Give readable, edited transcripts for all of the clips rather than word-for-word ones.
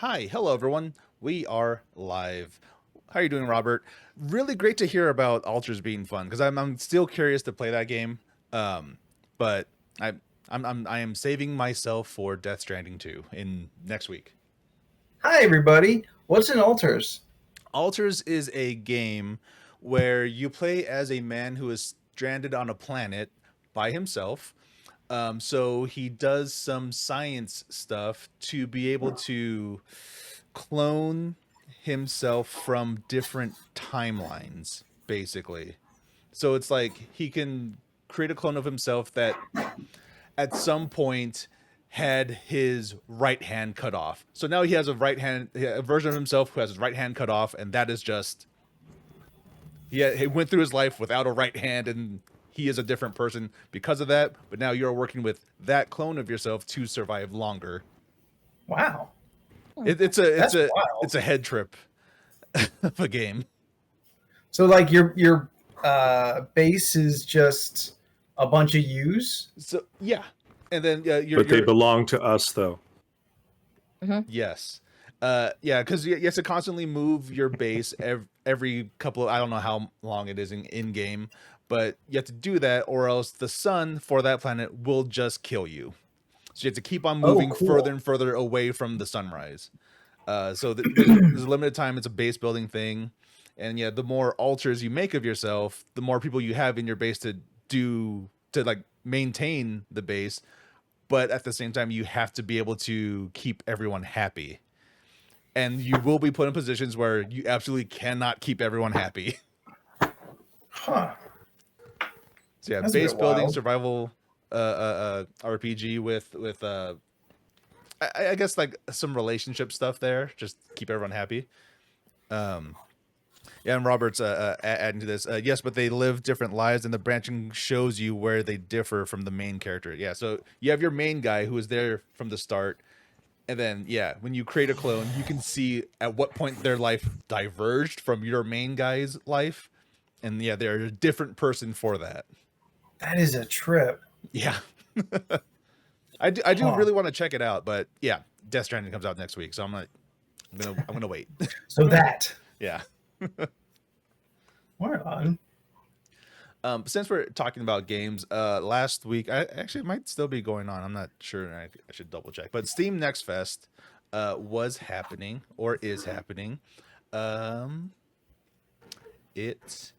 Hi, hello everyone. We are live. How are you doing, Robert? Really great to hear about Altars being fun because I'm still curious to play that game. Um, but I I am saving myself for Death Stranding 2 in next week. Hi, everybody. What's in altars? Altars is a game where you play as a man who is stranded on a planet by himself. So he does some science stuff to be able to clone himself from different timelines, basically. So it's like he can create a clone of himself that at some point had his right hand cut off. So now he has a version of himself who has his right hand cut off, and that is just he went through his life without a right hand, and he is a different person because of that. But now you're working with that clone of yourself to survive longer. Wow, It, it's a it's that's a it's wild. a head trip of a game. So, like your base is just a bunch of U's. So yeah, and then But they you're belong to us, though. yes, yeah, because you have to constantly move your base every couple of I don't know how long it is in game, but you have to do that, or else the sun for that planet will just kill you. So you have to keep on Oh, moving further cool. and further away from the sunrise. There's a limited time. It's a base building thing, and yeah, the more altars you make of yourself, the more people you have in your base to like maintain the base. But at the same time, you have to be able to keep everyone happy, and you will be put in positions where you absolutely cannot keep everyone happy. Huh. So yeah, That's a base bit building wild. survival RPG with I guess like some relationship stuff there, just keep everyone happy. Um, Yeah, and Robert's adding to this. Yes, but they live different lives, and the branching shows you where they differ from the main character. Yeah, so you have your main guy who is there from the start, and then yeah, when you create a clone, you can see at what point their life diverged from your main guy's life, and yeah, they're a different person for that. That is a trip. Yeah, I do Huh. really want to check it out, but yeah, Death Stranding comes out next week, so I'm gonna wait. So that. Yeah. Right on. Since we're talking about games, last week I actually it might still be going on. I'm not sure. I should double check. But Steam Next Fest was happening or is happening. Um, it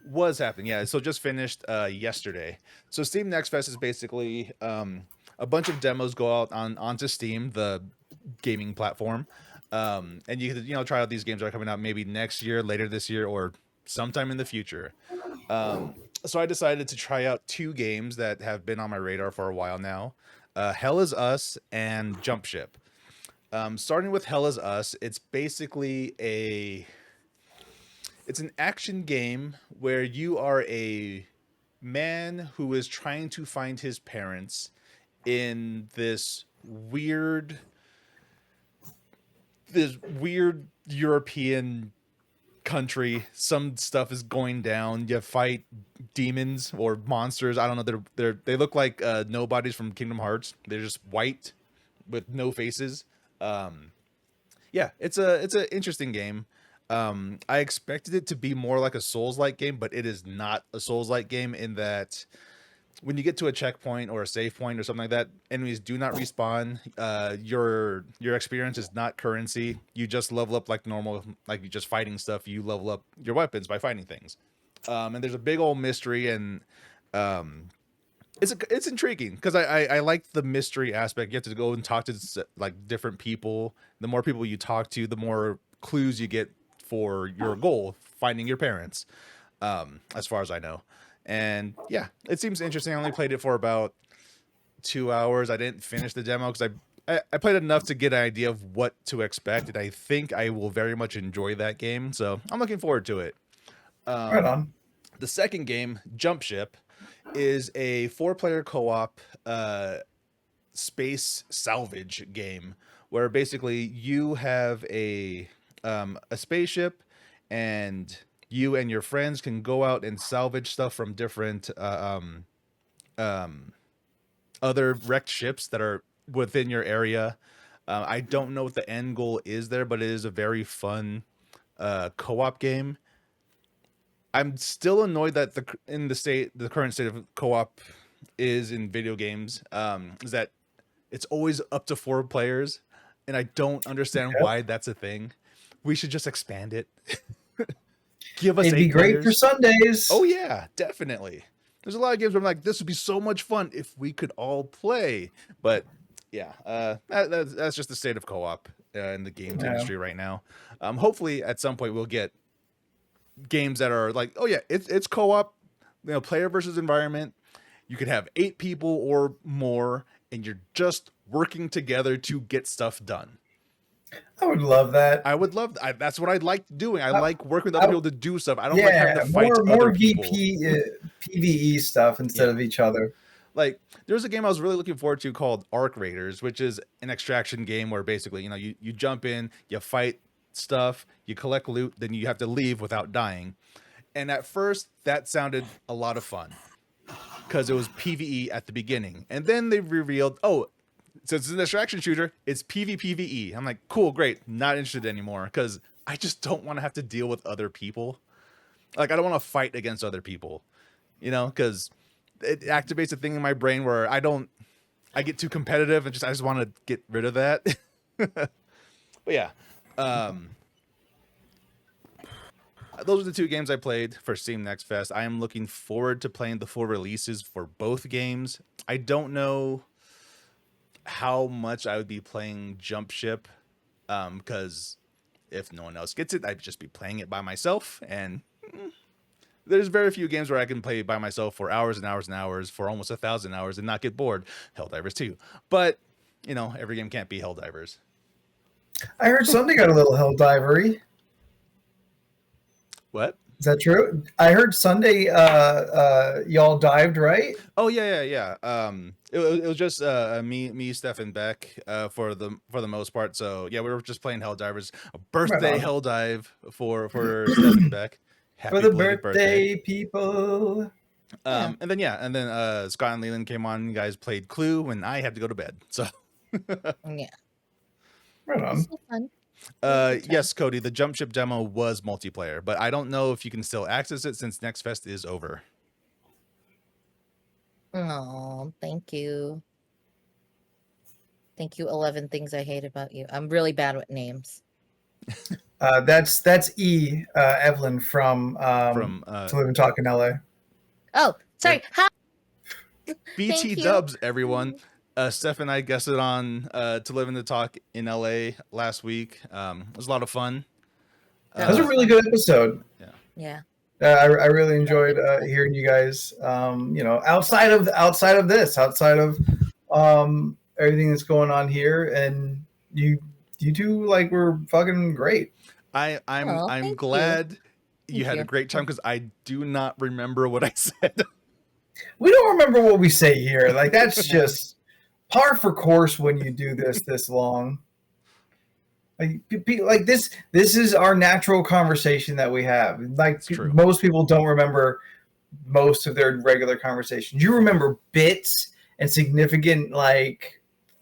was happening. Yeah, so just finished yesterday. So Steam Next Fest is basically a bunch of demos go out onto Steam, the gaming platform, and you try out these games that are coming out maybe next year, later this year, or sometime in the future. So I decided to try out two games that have been on my radar for a while now. Hell is Us and Jump Ship. Starting with Hell is Us, it's an action game where you are a man who is trying to find his parents in this weird European country. Some stuff is going down. You fight demons or monsters. I don't know. They look like nobodies from Kingdom Hearts. They're just white with no faces. Um, yeah, it's an interesting game. I expected it to be more like a Souls-like game, but it is not a Souls-like game in that when you get to a checkpoint or a save point or something like that, enemies do not respawn. Your experience is not currency. You just level up like normal, like you just fighting stuff. You level up your weapons by fighting things. And there's a big old mystery, and um, it's intriguing because I like the mystery aspect. You have to go and talk to like different people. The more people you talk to, the more clues you get for your goal, finding your parents. As far as I know, and yeah, it seems interesting. I only played it for about 2 hours. I didn't finish the demo because I played enough to get an idea of what to expect, and I think I will very much enjoy that game. So I'm looking forward to it. Right Um, on. the second game, Jump Ship, is a four-player co-op space salvage game where basically you have a spaceship, and you and your friends can go out and salvage stuff from different um, other wrecked ships that are within your area. I don't know what the end goal is there, but it is a very fun co-op game. I'm still annoyed that the current state of co-op is in video games, is that it's always up to 4 players, and I don't understand Yep. why that's a thing. We should just expand it. Give us It'd 8 be great players. for Sundays. Oh yeah, definitely. There's a lot of games where I'm like, this would be so much fun if we could all play. But yeah, that's just the state of co-op in the games industry right now. Hopefully, at some point, we'll get games that are like, oh yeah, it's co-op, player versus environment. You could have 8 people or more, and you're just working together to get stuff done. I would love that. I would love that. That's what I like doing. I like working with other people to do stuff. I don't like having to fight more other people. PvE stuff instead of each other. Like, there's a game I was really looking forward to called Arc Raiders, which is an extraction game where basically, you jump in, you fight stuff, you collect loot, then you have to leave without dying. And at first, that sounded a lot of fun because it was PvE at the beginning. And then they revealed, oh, since it's an extraction shooter, it's PvPvE. I'm like, cool, great. Not interested anymore because I just don't want to have to deal with other people. Like, I don't want to fight against other people, because it activates a thing in my brain where I get too competitive and I just want to get rid of that. But yeah, those are the 2 games I played for Steam Next Fest. I am looking forward to playing the full releases for both games. I don't know how much I would be playing Jump Ship, because if no one else gets it, I'd just be playing it by myself, and there's very few games where I can play by myself for hours and hours and hours for almost 1,000 hours and not get bored. Helldivers 2, but every game can't be Helldivers. I heard Sunday got a little Helldivery. What? Is that true? I heard Sunday y'all dived, right? Oh yeah. It was just me, Steph, and Beck for the most part. So yeah, we were just playing Helldivers. A birthday Right Helldive for Steph and Beck. Happy for the birthday people. And then Scott and Leland came on. You guys played Clue when I had to go to bed. So Yeah. Right on. So fun. Yes, Cody, the Jump Ship demo was multiplayer, but I don't know if you can still access it since Next Fest is over. Oh, thank you. Thank you. 11 things I hate about you. I'm really bad with names. That's Evelyn from To Live and Talk in LA. Oh, sorry. Hi. BT Thank you. dubs, everyone. Steph and I guested on To Live and to Talk in LA last week. It was a lot of fun. That was a really good episode. Yeah. I really enjoyed hearing you guys. Outside of everything that's going on here, and you two were fucking great. I'm glad you had a great time because I do not remember what I said. We don't remember what we say here. That's just par for course when you do this long. This is our natural conversation that we have. Most people don't remember most of their regular conversations. You remember bits and significant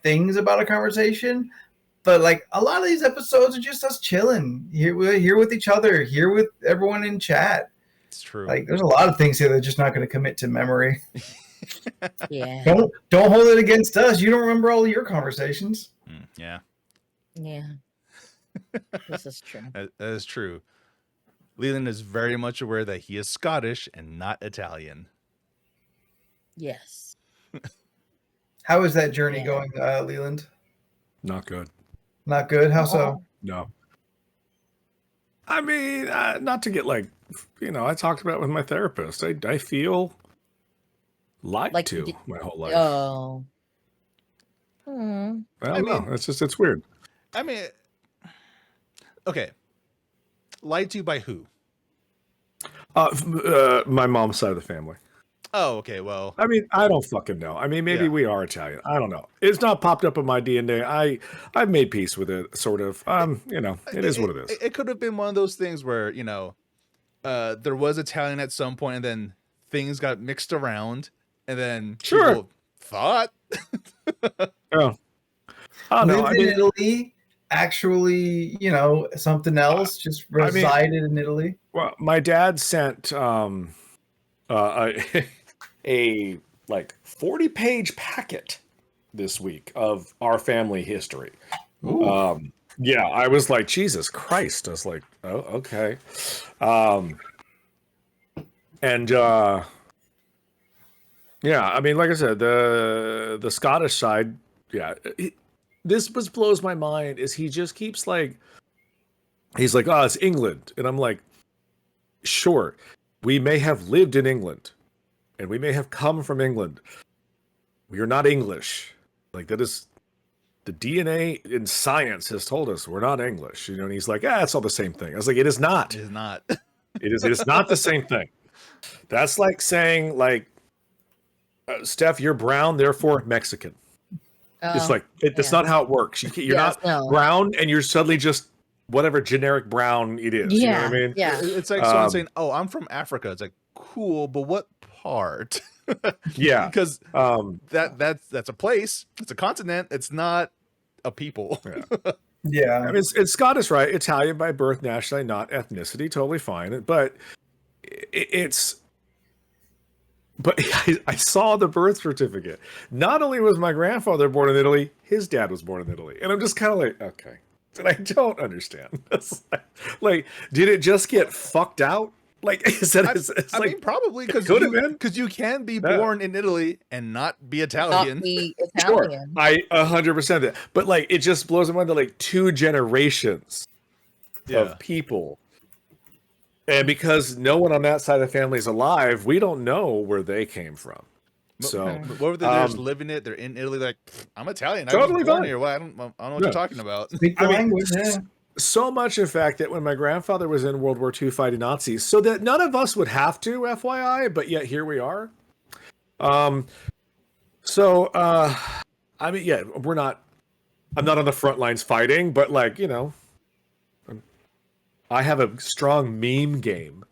things about a conversation, but a lot of these episodes are just us chilling. We're here with each other, here with everyone in chat. It's true. There's a lot of things here that are just not going to commit to memory. Yeah. Don't hold it against us. You don't remember all of your conversations. Yeah. This is true. That is true. Leland is very much aware that he is Scottish and not Italian. Yes. How is that journey going, Leland? Not good. Not good? How so? No. I mean, not to get I talked about it with my therapist. I feel lied to my whole life. Oh. I don't know. It's weird. I mean, okay. Lied to by who? My mom's side of the family. Oh, okay. Well, I mean, I don't fucking know. I mean, maybe we are Italian. I don't know. It's not popped up in my DNA. I've made peace with it, sort of. It is what it is. It could have been one of those things where there was Italian at some point, and then things got mixed around, and then people thought. Oh. Oh no, lived in Italy, actually, something else, just resided in Italy. Well, my dad sent a like 40-page packet this week of our family history. Yeah, I was like, Jesus Christ. I was like, oh, okay. And yeah, I mean, like I said, the Scottish side, yeah, this blows my mind is he just keeps like, he's like, oh, it's England. And I'm like, sure, we may have lived in England and we may have come from England. We are not English. Like that is the DNA in science has told us we're not English. And he's like, it's all the same thing. I was like, it is not. It is not. It is not the same thing. That's like saying like, Steph, you're brown, therefore Mexican. It's like, that's not how it works. You're not brown and you're suddenly just whatever generic brown it is. Yeah. You know what I mean? Yeah. It's like someone saying, oh, I'm from Africa. It's like, cool, but what part? Yeah. Because that's a place. It's a continent. It's not a people. Yeah. I mean, it's Scottish, right? Italian by birth, nationality, not ethnicity. Totally fine. But But I saw the birth certificate. Not only was my grandfather born in Italy, his dad was born in Italy. And I'm just kind of like, okay. And I don't understand. Like, did it just get fucked out? Like, I mean, probably because you can be born in Italy and not be Italian. Not be Italian. Sure. I 100% that. But like, it just blows my mind that like 2 generations of people. And because no one on that side of the family is alive, we don't know where they came from. So, what if they're just living it? They're in Italy. They're like, I'm Italian. Totally I was born here. Well, I don't know what you're talking about. Speak the language. So much, in fact, that when my grandfather was in World War II fighting Nazis, so that none of us would have to, FYI, but yet here we are. I mean, yeah, I'm not on the front lines fighting, but like, I have a strong meme game.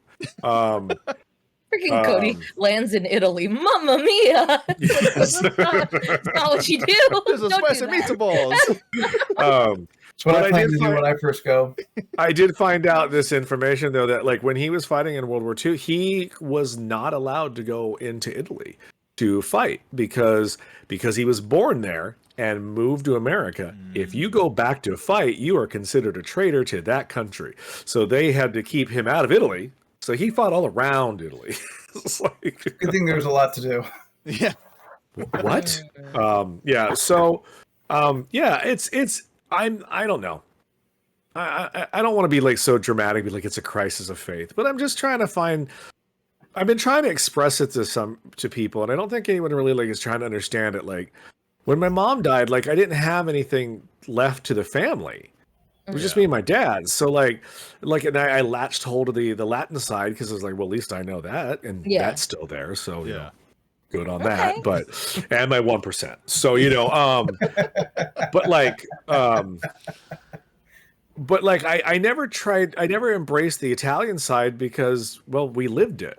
Freaking Cody lands in Italy. Mamma mia! Yes. That's not what you do. There's a spice of meatballs. That's what I plan to do when I first go. I did find out this information though, that like when he was fighting in World War II, he was not allowed to go into Italy to fight because he was born there and moved to America. If you go back to fight, you are considered a traitor to that country. So they had to keep him out of Italy. So he fought all around Italy. It's like, good thing there's a lot to do. Yeah. What? Yeah. So, yeah. I don't know. I don't want to be like so dramatic, be like it's a crisis of faith. But I'm just trying to find. I've been trying to express it to people, and I don't think anyone really like is trying to understand it. Like when my mom died, like I didn't have anything left to the family. It was just me and my dad. So like, and I latched hold of the Latin side because I was like, well, at least I know that, and that's still there. So you know, good on that. But and my 1%. So but like I never embraced the Italian side because we lived it.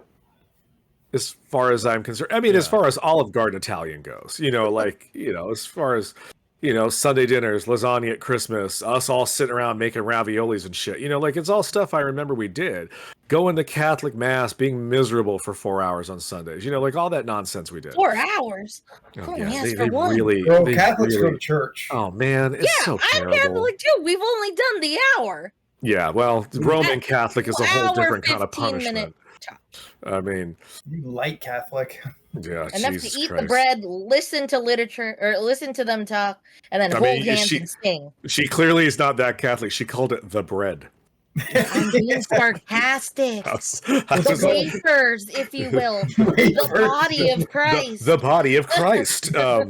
As far as I'm concerned, I mean, as far as Olive Garden Italian goes, as far as, Sunday dinners, lasagna at Christmas, us all sitting around making raviolis and shit, like it's all stuff I remember we did. Going to Catholic mass, being miserable for 4 hours on Sundays, like all that nonsense we did. 4 hours? Oh, yeah, they really, Catholics go to church. Oh man, it's so terrible. I'm Catholic too. We've only done the hour. Yeah, well, Roman Catholic is a whole different kind of punishment. I mean, you light Catholic. Yeah, enough to eat the bread, listen to literature, or listen to them talk, and then hold hands and sing. She clearly is not that Catholic. She called it the bread. I'm being sarcastic. The wafers, if you will. The body of Christ. The body of Christ. Yeah.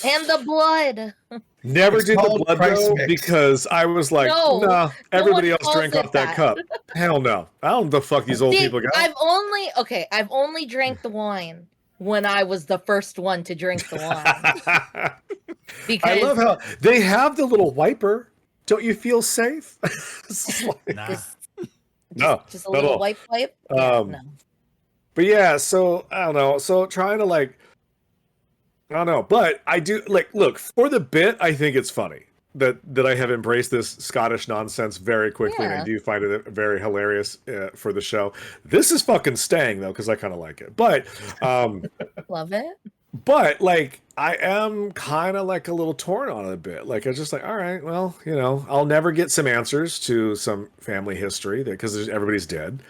And the blood. Never did the blood though, because I was like, no, everybody else drank off that cup. Hell no. I don't know the fuck these old people got. I've only drank the wine when I was the first one to drink the wine. Because I love how they have the little wiper. Don't you feel safe? No. Just a little wipe. No. But yeah, so I don't know. So trying to like I don't know, but I do like look for the bit. I think it's funny that I have embraced this Scottish nonsense very quickly, and I do find it very hilarious for the show. This is fucking staying though because I kind of like it, but love it. But like I am kind of like a little torn on it a bit. Like I'm just like, all right, well, I'll never get some answers to some family history because everybody's dead.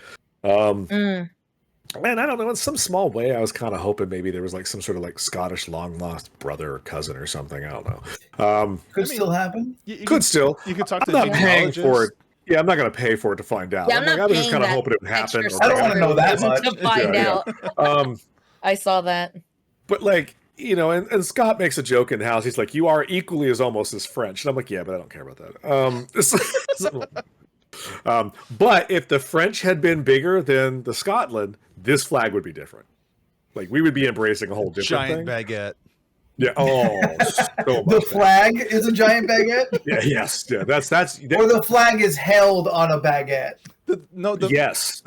And I don't know, in some small way, I was kind of hoping maybe there was like some sort of like Scottish long lost brother or cousin or something. I don't know. Could still happen. You could still. You could talk to I'm the not paying genealogist. for it. Yeah, I'm not going to pay for it to find out. Yeah, I was just kind of hoping it would happen. I don't want to know that much to find out. I saw that. But like, and Scott makes a joke in the house. He's like, "You are equally as almost as French," and I'm like, "Yeah, but I don't care about that." But if the French had been bigger than the Scotland, this flag would be different. Like we would be embracing a whole different giant thing. baguette. Yeah. Oh, so the flag is a giant baguette. Yeah. Yes. Yeah. That's. Or the flag is held on a baguette. Yes.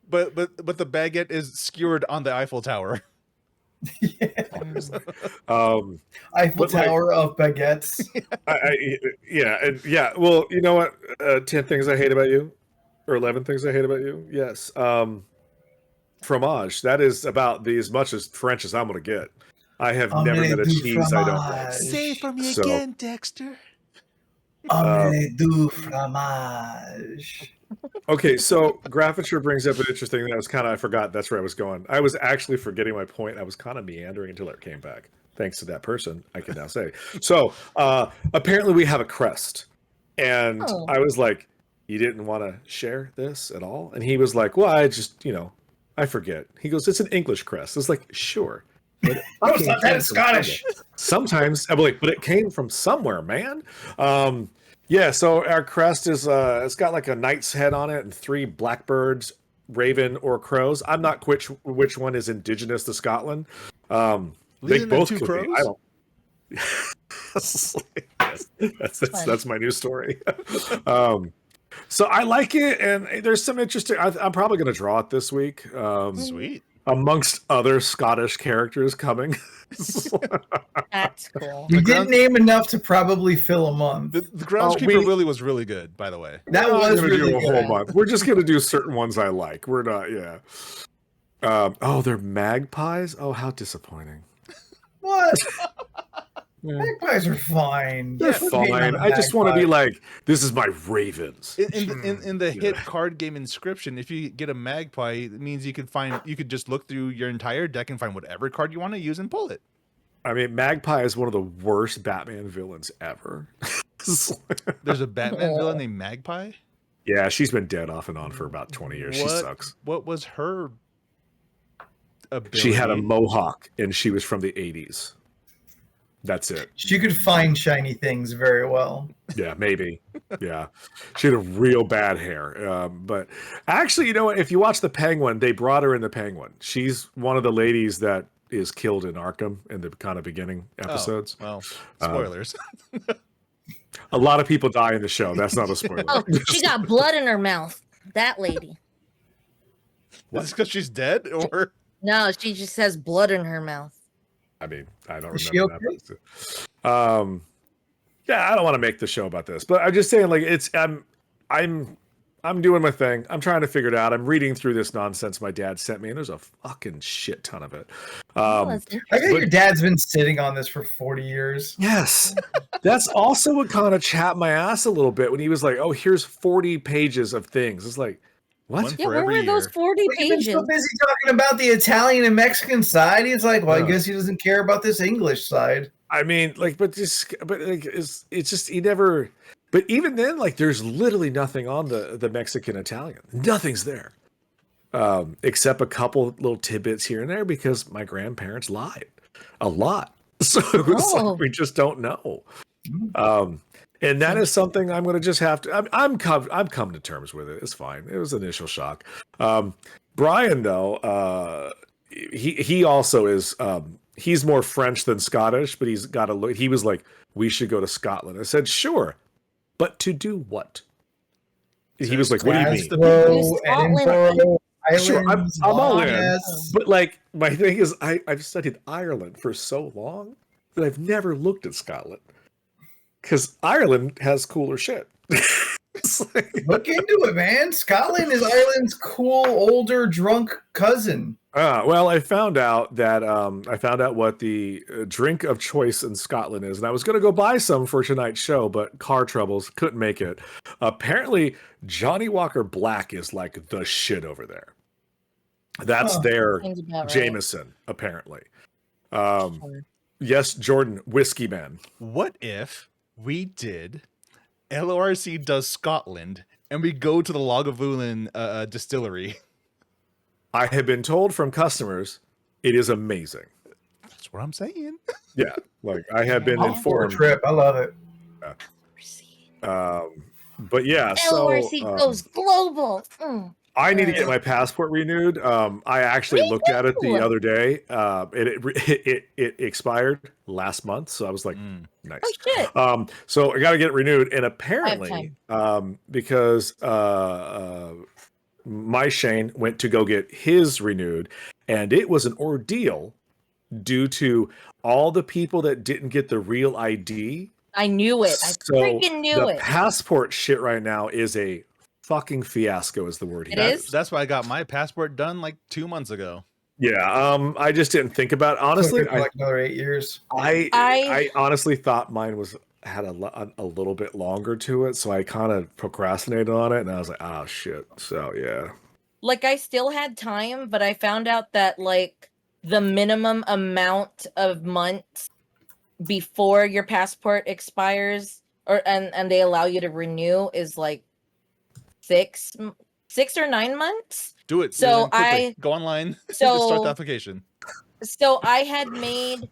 But the baguette is skewered on the Eiffel Tower. Eiffel Tower of baguettes. Well, you know what? 10 things I hate about you, or 11 things I hate about you. Yes. Fromage. That is about as much as French as I'm gonna get. I have never met a cheese I don't like. Say it for me again, Dexter. Omelette du fromage. Okay, so Graffiture brings up an interesting thing. I forgot that's where I was going. I was actually forgetting my point. I was kind of meandering until it came back. Thanks to that person, I can now say. So apparently we have a crest. And I was like, you didn't want to share this at all? And he was like, well, I just, I forget. He goes, it's an English crest. It's like, sure. But sometimes Scottish. Sometimes, I'm like, but it came from somewhere, man. Yeah, so our crest is it's got like a knight's head on it and 3 blackbirds, raven, or crows. I'm not which one is indigenous to Scotland. They both could be. I don't. That's my new story. So I like it, and there's some interesting. I'm probably going to draw it this week. Sweet. Amongst other Scottish characters coming. That's cool. You didn't name enough to probably fill a month. The Groundskeeper Willie was really good, by the way. That was really do a good. whole month. We're just going to do certain ones I like. We're not, they're magpies? Oh, how disappointing. What? Magpies are fine. They're fine. I just want to be like, this is my ravens. In the hit card game Inscription, if you get a magpie, it means you could just look through your entire deck and find whatever card you want to use and pull it. I mean, Magpie is one of the worst Batman villains ever. There's a Batman villain named Magpie? Yeah, she's been dead off and on for about 20 years. She sucks. What was her ability? She had a mohawk, and she was from the 80s. That's it. She could find shiny things very well. Yeah, maybe. Yeah. She had a real bad hair. But actually, you know what? If you watch The Penguin, they brought her in The Penguin. She's one of the ladies that is killed in Arkham in the kind of beginning episodes. Oh, well, spoilers. A lot of people die in the show. That's not a spoiler. Oh, she got blood in her mouth. That lady. What? Because she's dead, or no? She just has blood in her mouth. I mean, I don't Is remember she that. But, yeah, I don't want to make the show about this, but I'm just saying, like, I'm doing my thing. I'm trying to figure it out. I'm reading through this nonsense my dad sent me, and there's a fucking shit ton of it. I think your dad's been sitting on this for 40 years. Yes. That's also what kind of chapped my ass a little bit when he was like, oh, here's 40 pages of things. It's like, what? Yeah, where were those 40 pages? He's so busy talking about the Italian and Mexican side. He's like, well, I guess he doesn't care about this English side. I mean, like, it's just, he never, but even then, like, there's literally nothing on the Mexican Italian. Nothing's there. Except a couple little tidbits here and there because my grandparents lied a lot. So it's like, we just don't know. And that is something I'm going to just have to. I'm come to terms with it. It's fine. It was initial shock. Brian, though, he also is. He's more French than Scottish, but he's got a. He was like, we should go to Scotland. I said, sure, but to do what? He was like, what do you mean? Glasgow, Edinburgh, Sure, I'm Islands, all in. yes. But like, my thing is, I've studied Ireland for so long that I've never looked at Scotland because Ireland has cooler shit. It's like, Look into it, man. Scotland is Ireland's cool, older, drunk cousin. well, I found out what the drink of choice in Scotland is, and I was going to go buy some for tonight's show, but car troubles couldn't make it. Apparently, Johnny Walker Black is like the shit over there. That's their Seems about right. Jameson, apparently. Yes, Jordan, Whiskey Man. What if we did LORC does Scotland and we go to the Lagavulin distillery? I have been told from customers it is amazing. That's what I'm saying. Yeah, like I have been For a informed. trip. I love it. But yeah, so LORC goes global. I need to get my passport renewed. I actually looked at it the other day. It expired last month, so I was like, nice. Oh shit! So I got to get it renewed, and apparently, because my Shane went to go get his renewed, and it was an ordeal due to all the people that didn't get the real ID. I knew it. I freaking knew it. The passport shit right now is a fucking fiasco, is the word. It is. That's why I got my passport done like 2 months ago. Yeah, I just didn't think about it. Honestly. For like another 8 years. I honestly thought mine had a little bit longer to it, so I kind of procrastinated on it, and I was like, oh shit. So yeah. Like I still had time, but I found out that like the minimum amount of months before your passport expires, and they allow you to renew is like 6 or 9 months. Do it. So I go online. So start the application. So I had made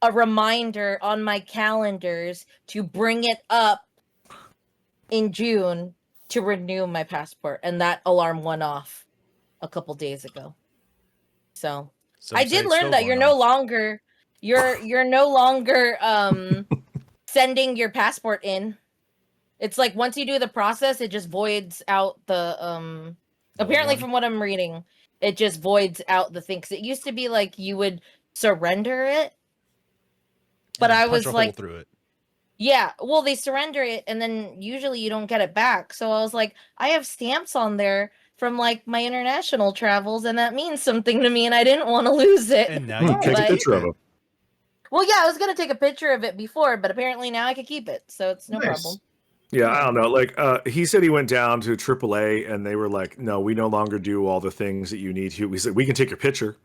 a reminder on my calendars to bring it up in June to renew my passport, and that alarm went off a couple days ago. So I did learn that you're no longer sending your passport in. It's like once you do the process, it just voids out the apparently from what I'm reading, it just voids out the thing. 'Cause it used to be like you would surrender it. But I was like through it. Yeah, well they surrender it and then usually you don't get it back. So I was like, I have stamps on there from like my international travels, and that means something to me, and I didn't want to lose it. And now you take a picture of it. Well, yeah, I was gonna take a picture of it before, but apparently now I can keep it, so it's no problem. Yeah, I don't know. Like, he said he went down to AAA, and they were like, "No, we no longer do all the things that you need to." We said we can take your picture.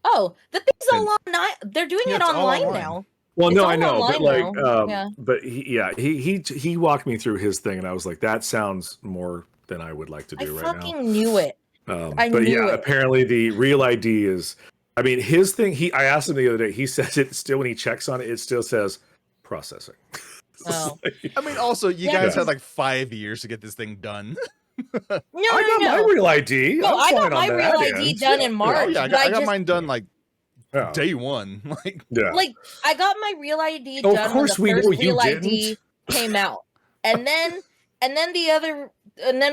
Oh, the thing's online. They're doing it online now. Well, It's no, all I know, but like, yeah. but he walked me through his thing, and I was like, that sounds more than I would like to do right now. I fucking knew it. But yeah, apparently the real ID is. I mean, his thing. I asked him the other day. He says it still when he checks on it, it still says processing. Oh. I mean, also, you guys had like 5 years to get this thing done. I got my real ID. No, I got my real ID done in March. Yeah, I got mine done like day one. Like I got my real ID done. Of course, when the we first know you real didn't. ID came out, and then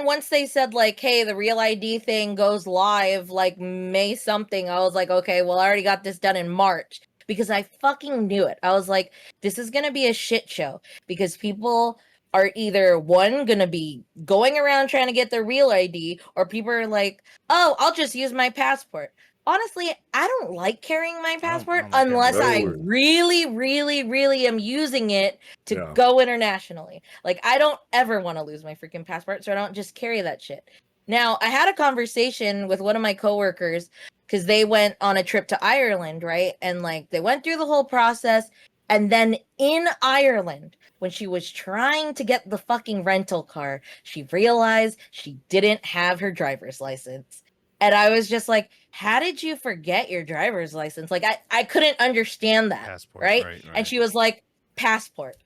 once they said like, hey, the real ID thing goes live like May something, I was like, okay, well, I already got this done in March. Because I fucking knew it. I was like, this is going to be a shit show. Because people are either, one, going to be going around trying to get their real ID, or people are like, oh, I'll just use my passport. Honestly, I don't like carrying my passport unless I really, really, really am using it to go internationally. Like, I don't ever want to lose my freaking passport, so I don't just carry that shit. Now, I had a conversation with one of my coworkers because they went on a trip to Ireland, right? And like they went through the whole process. And then in Ireland, when she was trying to get the fucking rental car, she realized she didn't have her driver's license. And I was just like, how did you forget your driver's license? Like I couldn't understand that. Passport, right? And she was like, passport.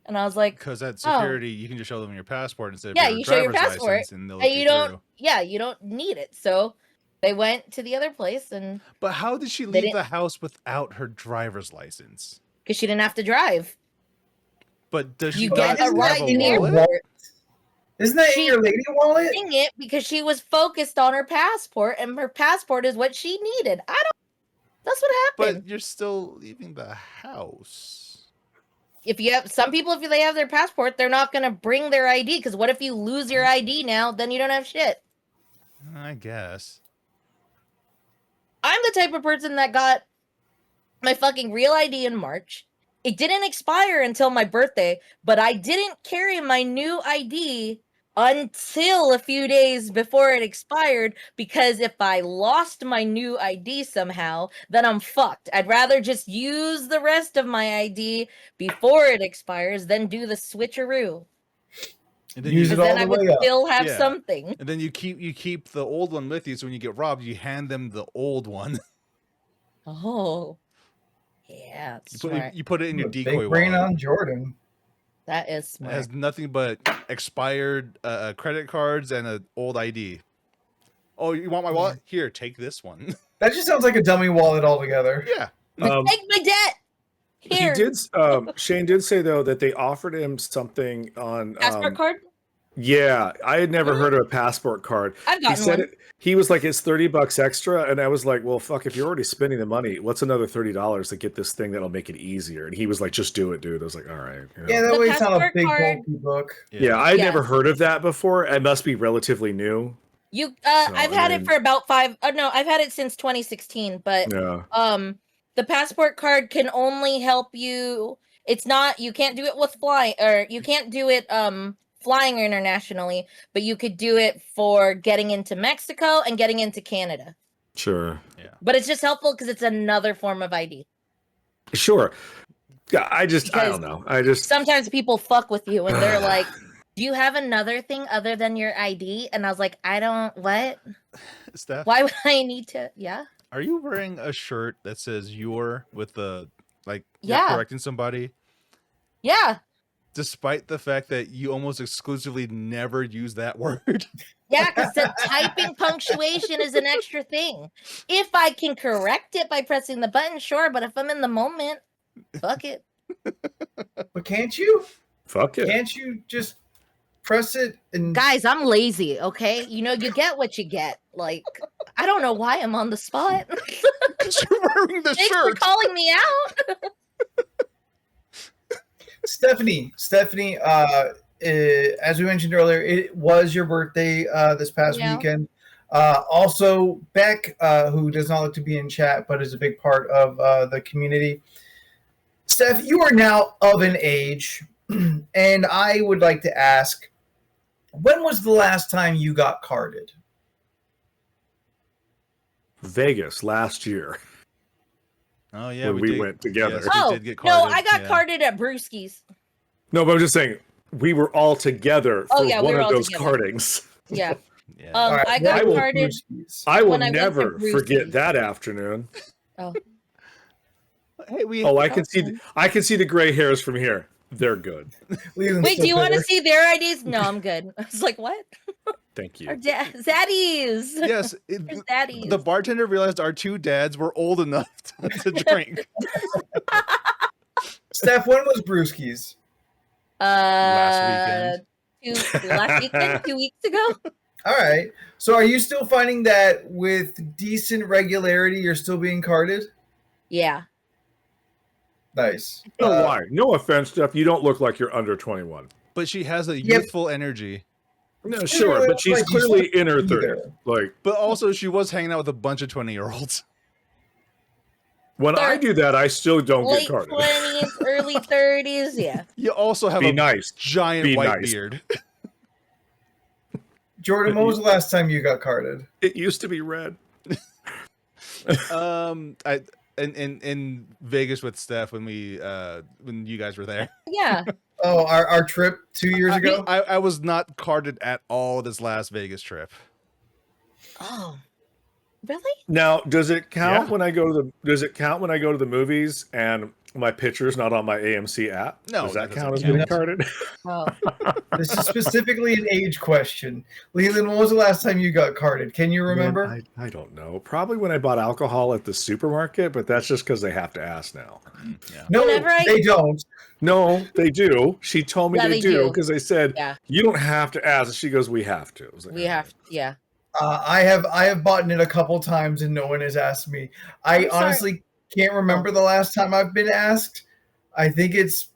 And I was like, because at security, you can just show them your passport instead of you show your passport, and they'll you don't. Yeah, you don't need it. So they went to the other place, and. But how did she leave the house without her driver's license? Because she didn't have to drive. But does she get a ride in the airport? Isn't that in She- your lady wallet? It because she was focused on her passport, and her passport is what she needed. That's what happened. But you're still leaving the house. If you have some people, if they have their passport, they're not gonna bring their ID. Because what if you lose your ID now? Then you don't have shit. I guess. I'm the type of person that got my fucking real ID in March. It didn't expire until my birthday, but I didn't carry my new ID until a few days before it expired, because if I lost my new ID somehow, then I'm fucked. I'd rather just use the rest of my ID before it expires than do the switcheroo. And then Use you, it all Then the I would way up. still have Yeah. something. and then you keep the old one with you, so when you get robbed, you hand them the old one. Oh. Yeah, You smart. put it in your Big decoy brain wallet. on Jordan. That is It smart. has nothing but expired credit cards and an old ID. Oh, you want my wallet? Here, take this one. That just sounds like a dummy wallet altogether. Yeah. Take my debt. Here. He did. Shane did say though that they offered him something on Passport card? Yeah, I had never heard of a passport card. I've He gotten said one. it. He was like, "It's $30 extra," and I was like, "Well, fuck! If you're already spending the money, what's another $30 to get this thing that'll make it easier?" And he was like, "Just do it, dude." I was like, "All right." You know. Yeah, that The way it's not a passport big card- bulky book. Yeah, I had never Yes. heard of that before. It must be relatively new. You So, I've I had mean- it for about 5 no, I've had it since 2016, but Yeah. the passport card can only help you. It's not, you can't do it with flying, or you can't do it flying internationally, but you could do it for getting into Mexico and getting into Canada. Sure. But it's just helpful because it's another form of ID. Sure. Yeah, I Because don't know. I just Sometimes people fuck with you and they're like, "Do you have another thing other than your ID?" And I was like, "I don't. What? Steph, Why would I need to?" Yeah. are you wearing a shirt that says "your" with the you're Yeah. correcting somebody, Yeah. despite the fact that you almost exclusively never use that word? Yeah, because the typing punctuation is an extra thing. If I can correct it by pressing the button, sure. But if I'm in the moment, fuck it. But can't you? fuck it. Can't you just press it and Guys, I'm lazy, okay? You know, you get what you get. Like, I don't know why I'm on the spot. Because you're wearing the Thanks for shirt. calling me out. Stephanie, as we mentioned earlier, it was your birthday this past Yeah. weekend. Also, Beck, who does not look to be in chat but is a big part of the community. Steph, you are now of an age, and I would like to ask, when was the last time you got carded? Vegas last year. Oh yeah, When we went together. Yes, we Oh, did get no, carded, I got yeah. carded at Brewski's. No, but I'm just saying we were all together Oh, for yeah, we one were of all those together. cardings. Yeah. Yeah. All right, I got I will- carded. I will When I went to never forget Brewski's. that afternoon. Hey, we. Oh, I can see the gray hairs from here. They're good. Wait, do you want to see their IDs? No, I'm good. I was like, what? Thank you. Our zaddies. Yes, There's zaddies. the bartender realized our two dads were old enough to drink. Steph, when was Brewski's? Last Last weekend, 2 weeks ago. All right. So are you still finding that with decent regularity you're still being carded? Yeah. Nice. No, why? No offense, Steph. You don't look like you're under 21. But she has a Yep. youthful energy. No, She sure, really but looks she's like you clearly in her either. 30s. Like But also, she was hanging out with a bunch of 20-year-olds. when I do that, I still don't Late get carded. 20s, early 30s. Yeah. You also have Be a nice. giant Be white nice. beard. Jordan, when was the last time you got carded? It used to be red. I in Vegas with Steph when you guys were there. Yeah. Oh, our trip 2 years ago? I was not carded at all this last Vegas trip. Oh. Really? Now, does it count Yeah. when I go to the movies and my picture's not on my AMC app. No, does that that count as doesn't being count. carded? Oh. This is specifically an age question. Leland, when was the last time you got carded? Can you remember? Man, I don't know. Probably when I bought alcohol at the supermarket, but that's just because they have to ask now. Yeah. No, they don't. No, they do. She told me Yeah, they they do do. because they said Yeah. you don't have to ask. She goes, we have to. I was like, We have, yeah. I have bought it a couple times and no one has asked me. I honestly can't remember the last time I've been asked. I think it's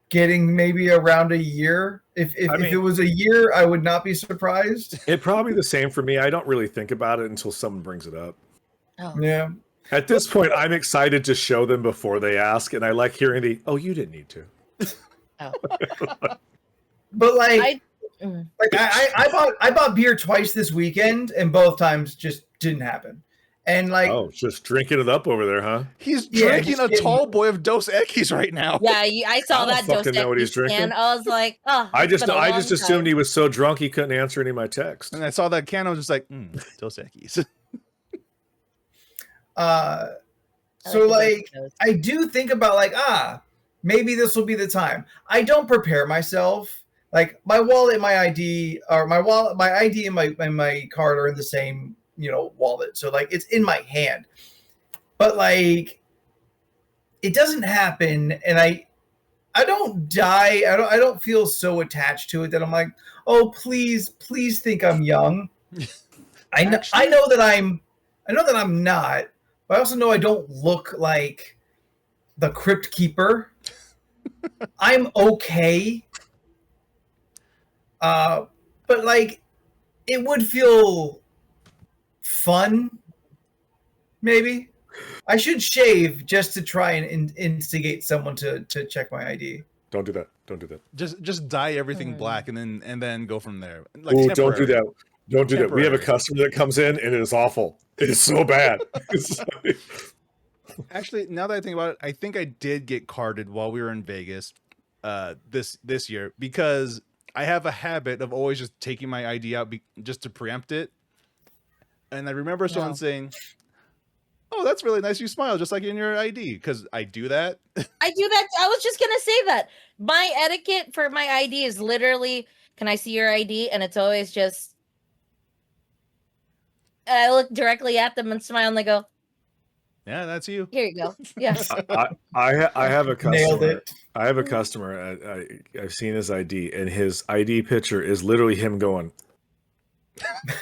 getting maybe around a year. If it was a year, I would not be surprised. It probably the same for me. I don't really think about it until someone brings it up. Oh. Yeah. At this point, I'm excited to show them before they ask, and I like hearing the, "Oh, you didn't need to." Oh. But I bought beer twice this weekend, and both times just didn't happen. And like, oh, just drinking it up over there, huh? He's drinking a tall boy of Dos Equis right now. Yeah, I saw that Dos fucking know what he's Equis drinking. can. I was like, oh. I just time. assumed he was so drunk he couldn't answer any of my texts. And I saw that can, I was just like, Dos Equis. So like I do think about like, maybe this will be the time. I don't prepare myself. Like my wallet and my ID, or my ID and my card are in the same, wallet. So like it's in my hand. But like it doesn't happen, and I don't die. I don't feel so attached to it that I'm like, oh please think I'm young. I know that I'm not, but I also know I don't look like the Crypt Keeper. I'm okay. But like it would feel fun, maybe. I should shave just to try and instigate someone to check my ID. Don't do that. Don't do that. Just dye everything black and then go from there. Like Ooh, don't do that. Don't do that. We have a Temporary. customer that comes in and it is awful. It is so bad. Actually, now that I think about it, I think I did get carded while we were in Vegas this year, because I have a habit of always just taking my ID out just to preempt it. And I remember someone saying, "Oh, that's really nice. You smile just like in your ID." Because I do that. I do that. I was just gonna say that my etiquette for my ID is literally, "Can I see your ID?" And it's always just, I look directly at them and smile, and they go, "Yeah, that's you. Here you go." Yes. I have a customer. Nailed it. I have a customer. I've seen his ID, and his ID picture is literally him going.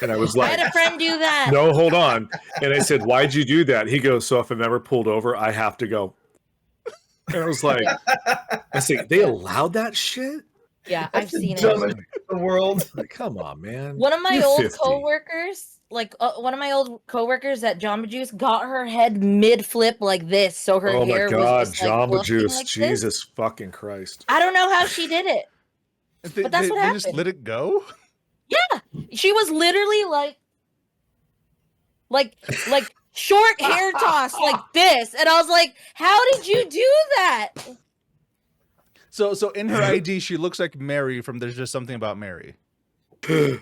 And I was I like, had a friend do that. "No, hold on." And I said, "Why'd you do that?" He goes, "So if I'm ever pulled over, I have to go." And I was like, I say, they allowed that shit? Yeah, I've seen it. Dumbest in the world. Like, come on, man. One of my You're old 50. coworkers, at Jamba Juice, got her head mid flip like this, so her Oh my hair God, was just like Jamba looking Juice, like this. Jesus fucking Christ! I don't know how she did it. But that's what They just happened. let it go. Yeah, she was literally like short hair toss like this, and I was like, "How did you do that?" So in her ID, she looks like Mary from There's Just Something About Mary. Kind of.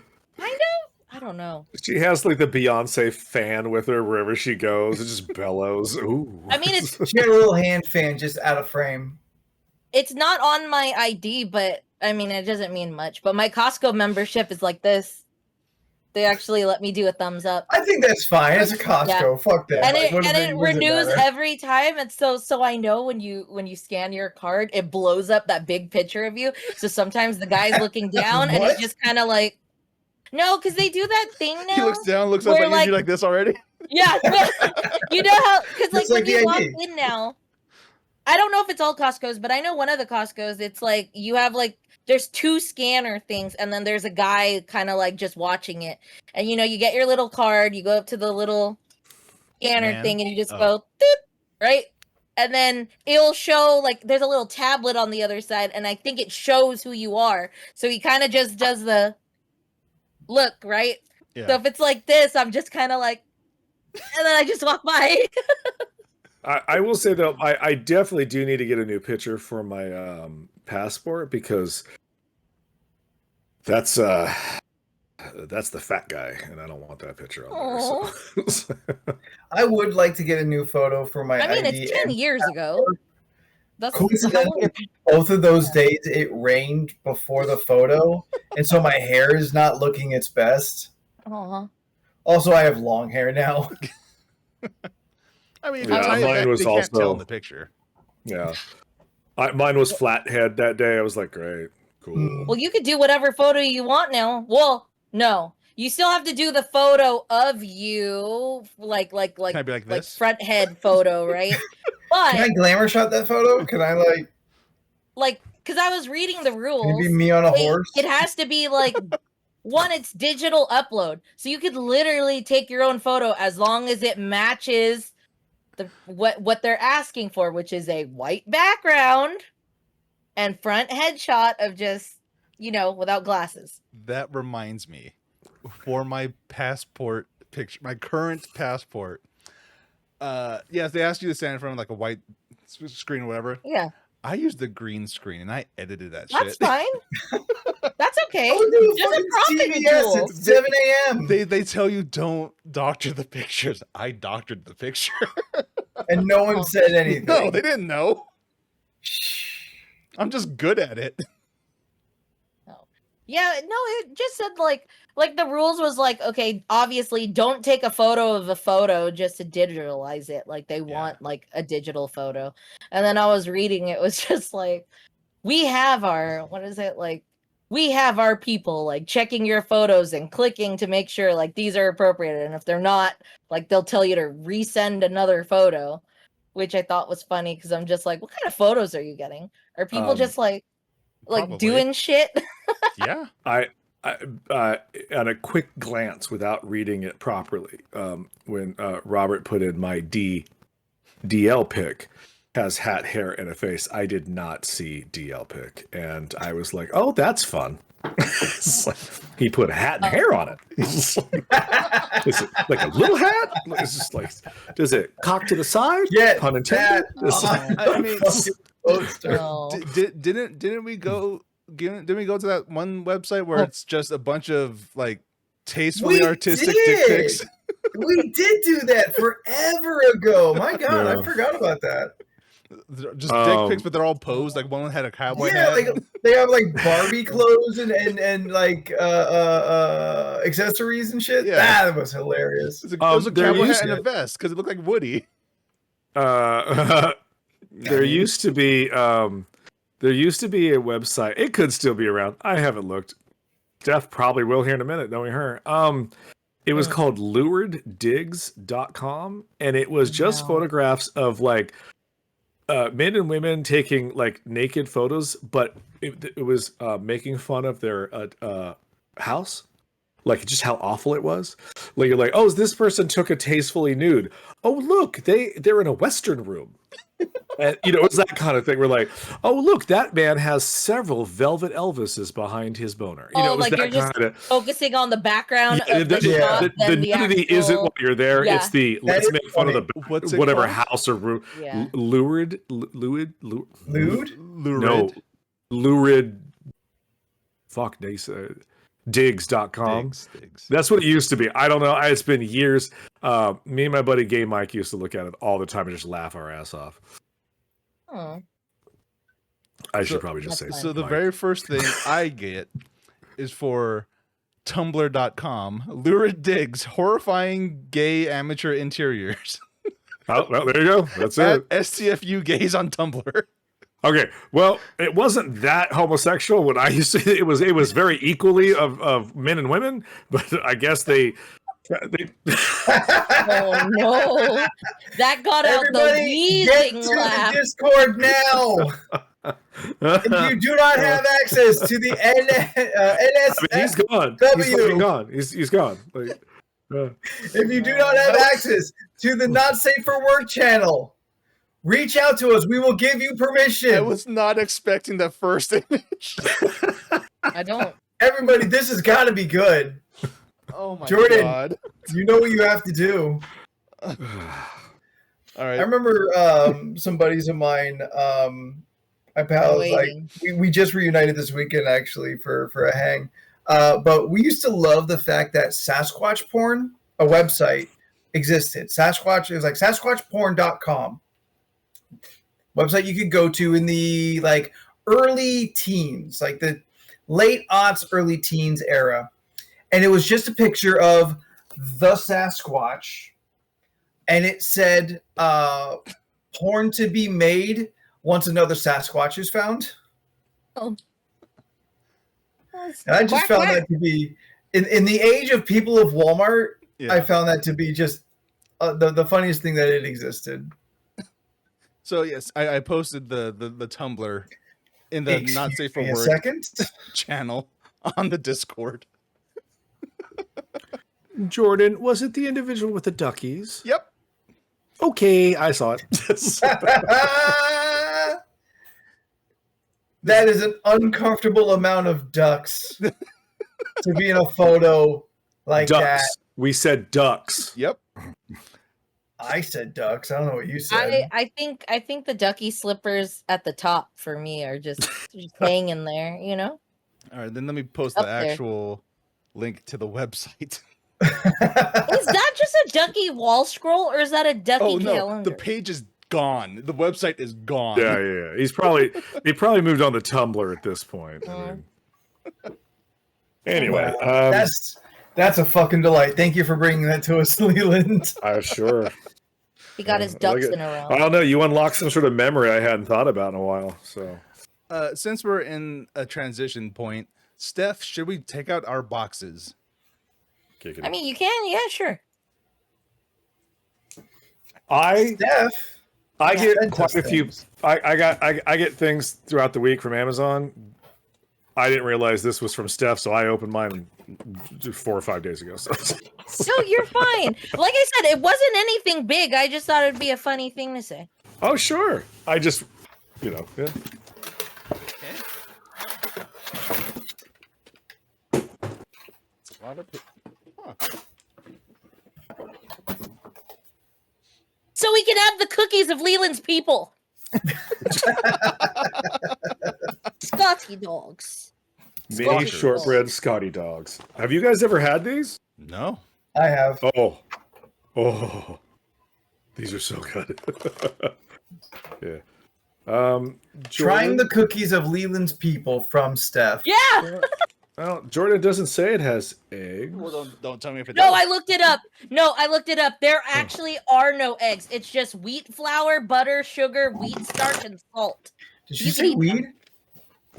I don't know. She has like the Beyonce fan with her wherever she goes. It just bellows. Ooh. I mean, She had a little hand fan just out of frame. it's not on my ID, but I mean, it doesn't mean much. But my Costco membership is like this. They actually let me do a thumbs up. I think that's fine. It's a Costco. Yeah. Fuck that. And Like, it what and does it what does renews matter? every time, and so I know when you scan your card, it blows up that big picture of you. So sometimes the guy's looking down, and What? it's just kind of like, no, because they do that thing now. He looks down, looks up where, at you like this already. Yeah, you know how, because like It's when like you the walk ID. in now, I don't know if it's all Costco's, but I know one of the Costco's, it's like you have like there's two scanner things, and then there's a guy kind of like just watching it, and you get your little card, you go up to the little scanner thing, and you just go doop, right, and then it'll show like there's a little tablet on the other side, and I think it shows who you are, so he kind of just does the look, right. Yeah. So if it's like this, I'm just kind of like, and then I just walk by. I will say though, I definitely do need to get a new picture for my passport, because that's the fat guy, and I don't want that picture on there. So. I would like to get a new photo for my I mean, ID. it's 10 and years ago. That's coincidentally, both of those days it rained before the photo, and so my hair is not looking its best. Also, I have long hair now. I mean, mine was they also can't tell in the picture. Yeah, mine was flathead that day. I was like, great, cool. Well, you could do whatever photo you want now. Well, no, you still have to do the photo of you, like Can I be like this? front head photo, right? But can I glamour shot that photo? Can I like, because I was reading the rules. Maybe me on a horse. It has to be like one. It's digital upload, so you could literally take your own photo as long as it matches what they're asking for, which is a white background and front headshot of just without glasses. That reminds me, for my passport picture, my current passport. Yes, they asked you to stand in front of like a white screen or whatever. Yeah. I used the green screen and I edited that shit. That's fine. That's okay. It's 7 a.m. They tell you don't doctor the pictures. I doctored the picture. And no one said anything. No, they didn't know. I'm just good at it. Yeah, no, it just said like the rules was like, okay, obviously don't take a photo of a photo just to digitalize it. Like they want like a digital photo. And then I was reading, it was just like, we have our people like checking your photos and clicking to make sure like these are appropriate. And if they're not, like they'll tell you to resend another photo, which I thought was funny because I'm just like, what kind of photos are you getting? Are people just like doing shit? Yeah. I at a quick glance without reading it properly, when Robert put in my DL pic has hat, hair, and a face, I did not see DL pic, and I was like, oh, that's fun. Like, he put a hat and hair on it. Is it like a little hat? It's just like, does it cock to the side? Yeah, pun intended. I mean, didn't we go to that one website where it's just a bunch of like tastefully artistic dick pics? We did do that forever ago. My God, I forgot about that. Just dick pics, but they're all posed. Like one had a cowboy hat. Like they have like Barbie clothes and like accessories and shit. Yeah. That was hilarious. It was a cowboy hat and a vest because it looked like Woody. There used to be a website. It could still be around. I haven't looked. Jeff probably will here in a minute, knowing her. It was called lureddigs.com, and it was just photographs of like men and women taking like naked photos, but it was making fun of their house, like just how awful it was. Like you're like, oh, this person took a tastefully nude. Oh, look, they're in a Western room. And it was that kind of thing. We're like, oh, look, that man has several Velvet Elvises behind his boner. It was like that you're just kind of focusing on the background of the shot. The nudity actual... isn't while you're there. Yeah. It's the let's make fun of the whatever called? house or room. Yeah. Lured? No, lurid. Fuck, they said. Digs.com. Digs. That's what it used to be. I don't know. It's been years. Me and my buddy Gay Mike used to look at it all the time and just laugh our ass off. Oh. I should probably just say so. The very first thing I get is for Tumblr.com. Lurid Digs, horrifying gay amateur interiors. Oh, well, there you go. That's it. STFU gays on Tumblr. Okay, well, it wasn't that homosexual when I used to. It was very equally of men and women, but I guess they Oh no! That got out the wheezing laugh. Discord now. If you do not have access to the he's gone. He's fucking gone. He's gone. Like, if you do not have access to the Not Safe for Work channel, reach out to us. We will give you permission. I was not expecting that first image. I don't. Everybody, this has got to be good. Oh my Jordan, God. You know what you have to do. All right. I remember some buddies of mine, my pals, like we just reunited this weekend actually for a hang. But we used to love the fact that Sasquatch porn, a website, existed. Sasquatch, it was like SasquatchPorn.com. website you could go to in the like early teens, like the late aughts, early teens era. And it was just a picture of the Sasquatch. And it said, porn to be made once another Sasquatch is found. Oh. And I just found that to be, in the age of people of Walmart, I found that to be just the funniest thing that it existed. So yes, I posted the Tumblr in the Not Safe for Work channel on the Discord. Jordan, was it the individual with the duckies? Yep. Okay, I saw it. That is an uncomfortable amount of ducks to be in a photo like ducks. that. We said ducks. Yep. I said ducks. I don't know what you said. I think the ducky slippers at the top for me are just hanging there, you know? All right, then let me post the actual link to the website. Is that just a ducky wall scroll or is that a ducky calendar? The page is gone. The website is gone. Yeah. He probably moved on to Tumblr at this point. Anyway, that's a fucking delight. Thank you for bringing that to us, Leland. Sure. He got his ducks in a row. I don't know. You unlocked some sort of memory I hadn't thought about in a while. So, since we're in a transition point, Steph, should we take out our boxes? I mean, you can. Yeah, sure. I get quite a few. I get things throughout the week from Amazon. I didn't realize this was from Steph, so I opened mine 4 or 5 days ago. So. No, you're fine. Like I said, it wasn't anything big. I just thought it'd be a funny thing to say. Oh, sure. I just, yeah. Okay. It's a lot of So we can have the cookies of Leland's people. Scotty dogs. Mini shortbread Scotty dogs. Have you guys ever had these? No. I have. Oh. These are so good. Yeah. Trying the cookies of Leland's people from Steph. Yeah. Well, Jordan doesn't say it has eggs. Well, don't tell me if it does. does. I looked it up. There actually are no eggs. It's just wheat flour, butter, sugar, wheat starch, and salt. Did she say weed?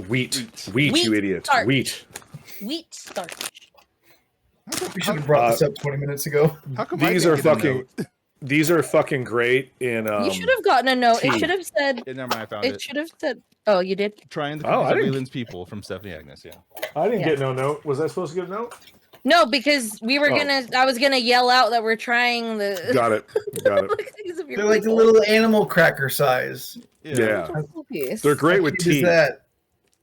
Wheat, you idiot. Starch. Wheat starch. We should have brought this up 20 minutes ago. How come these are fucking great in you should have gotten a note. tea. It should have said never mind, I found it. It should have said you did? Trying the cookies of Leland's people from Stephanie Agnes, yeah. I didn't get no note. Was I supposed to get a note? No, because we were I was gonna yell out that we're trying the Got it. They're like the little animal cracker size. Yeah. They're great with tea.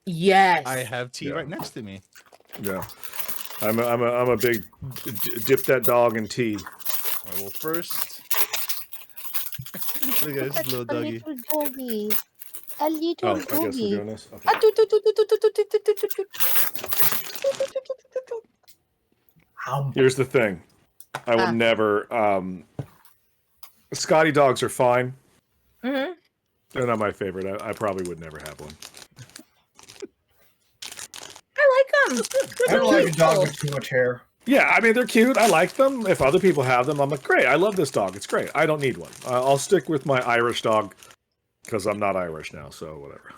Yes. I have tea right next to me. Yeah. I'm a big dip that dog in tea. Well, first, look at this little doggy. A little doggy. I guess we're doing this. Okay. Here's the thing. I will never. Scotty dogs are fine. Mm-hmm. They're not my favorite. I probably would never have one. I like them. I don't like a dog with too much hair. Yeah, I mean, they're cute. I like them. If other people have them, I'm like, great. I love this dog. It's great. I don't need one. I'll stick with my Irish dog because I'm not Irish now, so whatever.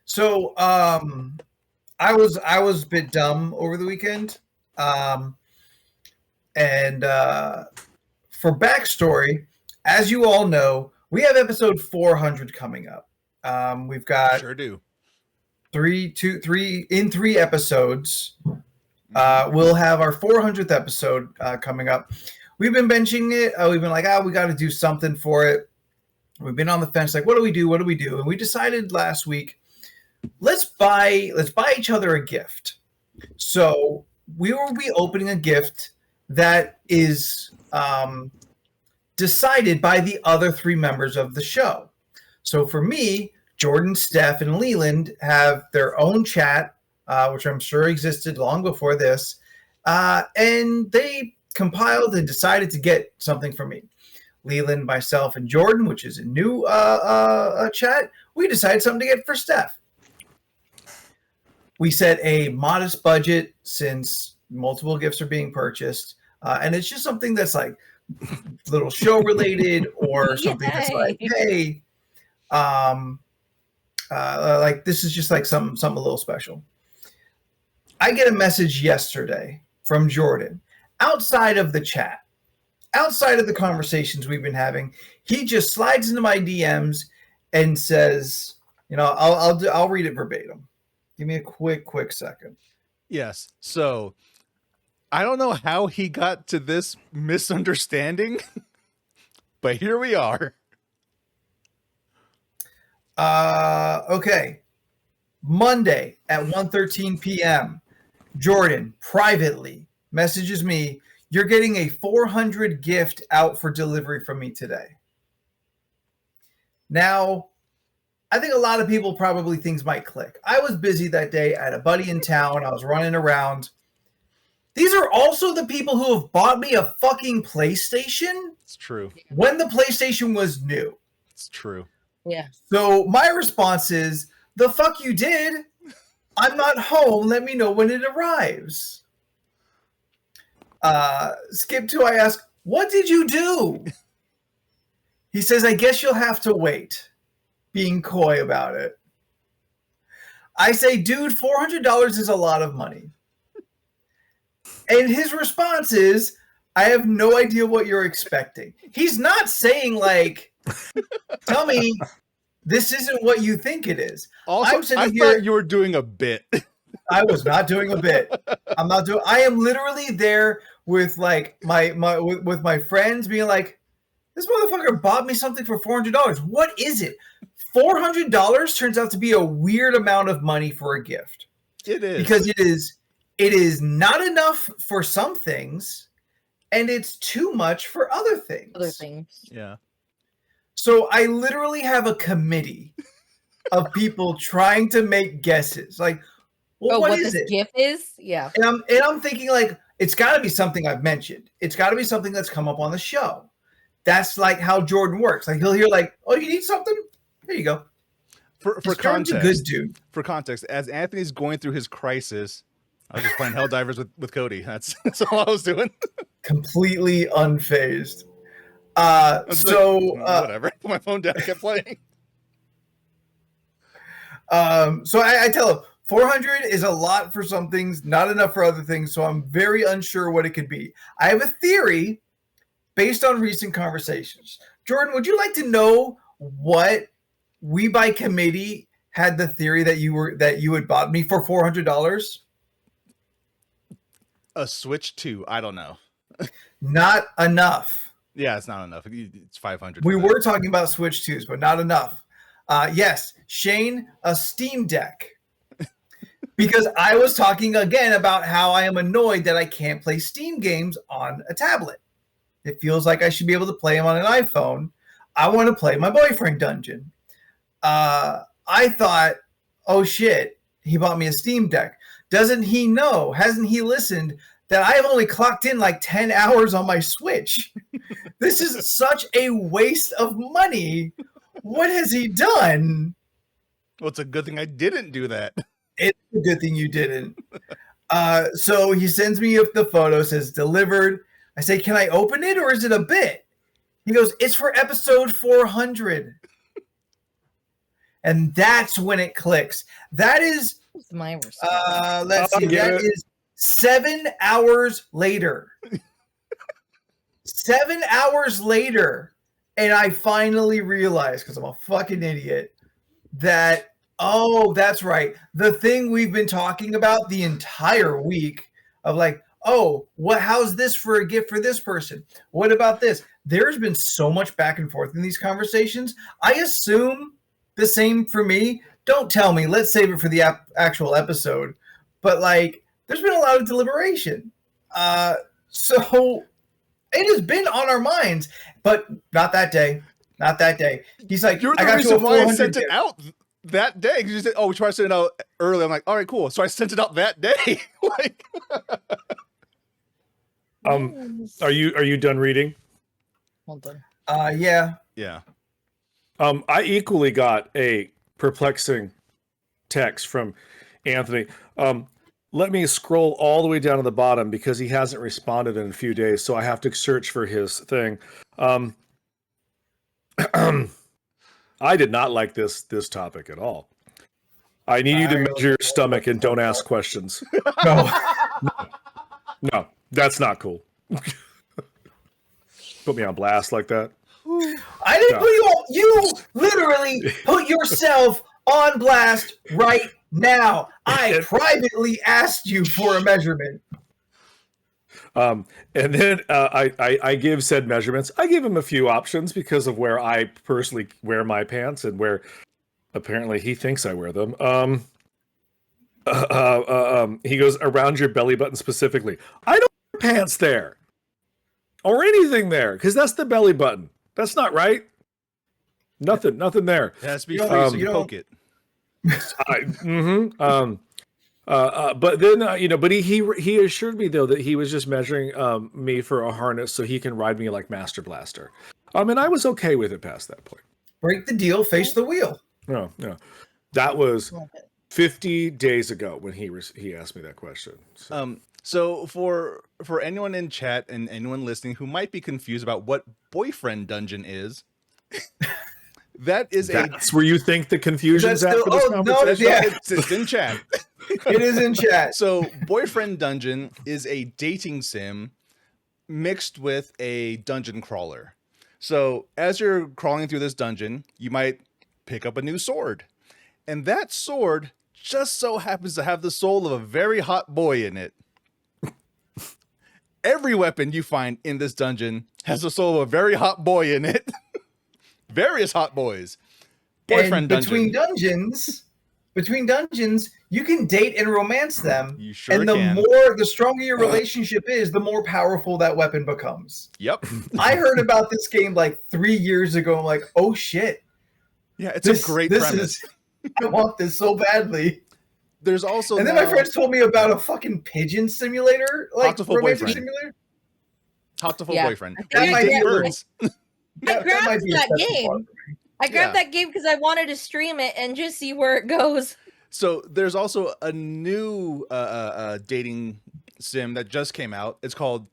So, I was a bit dumb over the weekend. And for backstory, as you all know, we have episode 400 coming up. We've got sure do. three episodes. We'll have our 400th episode coming up. We've been benching it. We've been like, we got to do something for it. We've been on the fence, like, what do we do? And we decided last week, let's buy each other a gift. So we will be opening a gift that is decided by the other 3 members of the show. So for me, Jordan, Steph, and Leland have their own chat, which I'm sure existed long before this, and they compiled and decided to get something for me. Leland, myself, and Jordan, which is a new chat, we decided something to get for Steph. We set a modest budget since multiple gifts are being purchased. And it's just something that's like little show related or something that's like, hey, like this is just like something a little special. I get a message yesterday from Jordan outside of the chat, outside of the conversations we've been having. He just slides into my DMs and says, you know, I'll read it verbatim. Give me a quick second. Yes. So I don't know how he got to this misunderstanding, but here we are. Okay. Monday at 1:13 p.m. Jordan privately messages me, you're getting a 400 gift out for delivery from me today. Now, I think a lot of people probably things might click. I was busy that day. I had a buddy in town. I was running around. These are also the people who have bought me a fucking PlayStation. It's true. When the PlayStation was new. It's true. Yeah. So my response is, the fuck you did? I'm not home. Let me know when it arrives. Skip 2, I ask, what did you do? He says, I guess you'll have to wait. Being coy about it. I say, dude, $400 is a lot of money. And his response is, I have no idea what you're expecting. He's not saying like, tell me this isn't what you think it is. Also, I thought you were doing a bit. I was not doing a bit. I am literally there with like with my friends being like, this motherfucker bought me something for $400. What is it? $400 turns out to be a weird amount of money for a gift. It is. Because it is not enough for some things and it's too much for other things. Other things. Yeah. So I literally have a committee of people trying to make guesses. Like, well, what is this it? gift is? Yeah. And I'm thinking like, it's got to be something I've mentioned. It's got to be something that's come up on the show. That's like how Jordan works. Like he'll hear like, oh, you need something? There you go. For He's context, a good dude. For context, as Anthony's going through his crisis, I was just playing Helldivers with Cody. That's all I was doing. Completely unfazed. Whatever. Put my phone down. I kept playing. So I tell him 400 is a lot for some things, not enough for other things. So I'm very unsure what it could be. I have a theory based on recent conversations. Jordan, would you like to know what we by committee had the theory that you had bought me for $400? A Switch 2. I don't know. Not enough. Yeah, it's not enough. It's 500. We were talking about Switch 2s, but not enough. Yes, Shane, a Steam Deck. Because I was talking again about how I am annoyed that I can't play Steam games on a tablet. It feels like I should be able to play them on an iPhone. I want to play my boyfriend dungeon. I thought, oh shit, he bought me a Steam Deck. Doesn't he know? Hasn't he listened that I've only clocked in like 10 hours on my Switch? This is such a waste of money. What has he done? Well, it's a good thing I didn't do that. It's a good thing you didn't. So he sends me the photo, says delivered. I say, can I open it or is it a bit? He goes, it's for episode 400. And that's when it clicks. That is my response. Let's see. That is 7 hours later. 7 hours later. And I finally realized, because I'm a fucking idiot, that, oh, that's right. The thing we've been talking about the entire week of like, oh, how's this for a gift for this person? What about this? There's been so much back and forth in these conversations. I assume the same for me. Don't tell me. Let's save it for the actual episode. But like, there's been a lot of deliberation. So it has been on our minds, but not that day. Not that day. He's like, you're the reason why I sent it out that day. You said, oh, we tried to send it out early. I'm like, all right, cool. So I sent it out that day. Like, are you done reading? Hold on. Yeah. Yeah. I equally got a perplexing text from Anthony. Let me scroll all the way down to the bottom because he hasn't responded in a few days, so I have to search for his thing. I did not like this topic at all. I need you to measure your stomach and don't ask questions. No. No, that's not cool. Put me on blast like that. I didn't put you on. You literally put yourself on blast right now. I privately asked you for a measurement. And then I give said measurements. I give him a few options because of where I personally wear my pants and where apparently he thinks I wear them. He goes around your belly button specifically. I don't wear pants there or anything there because that's the belly button. That's not right. Nothing there. It has to be free so you poke it. But then but he assured me though that he was just measuring me for a harness so he can ride me like Master Blaster. And I was okay with it past that point. Break the deal, face the wheel. No. That was 50 days ago when he asked me that question. So for anyone in chat and anyone listening who might be confused about what boyfriend dungeon is, that's where you think the confusion's at for this conversation? No, yeah. It's in chat. It is in chat. So boyfriend dungeon is a dating sim mixed with a dungeon crawler. So as you're crawling through this dungeon, you might pick up a new sword. And that sword just so happens to have the soul of a very hot boy in it. Every weapon you find in this dungeon has the soul of a very hot boy in it. Various hot boys. Boyfriend dungeon. Between dungeons, you can date and romance them. You sure and the stronger your relationship is, the more powerful that weapon becomes. Yep. I heard about this game like 3 years ago. I'm like, oh shit. Yeah, it's a great premise. I want this so badly. There's also and then my friends told me about a fucking pigeon simulator, like romantic simulator. Hot to full boyfriend. That might be birds. I grabbed that game. I grabbed that game because I wanted to stream it and just see where it goes. So there's also a new dating sim that just came out. It's called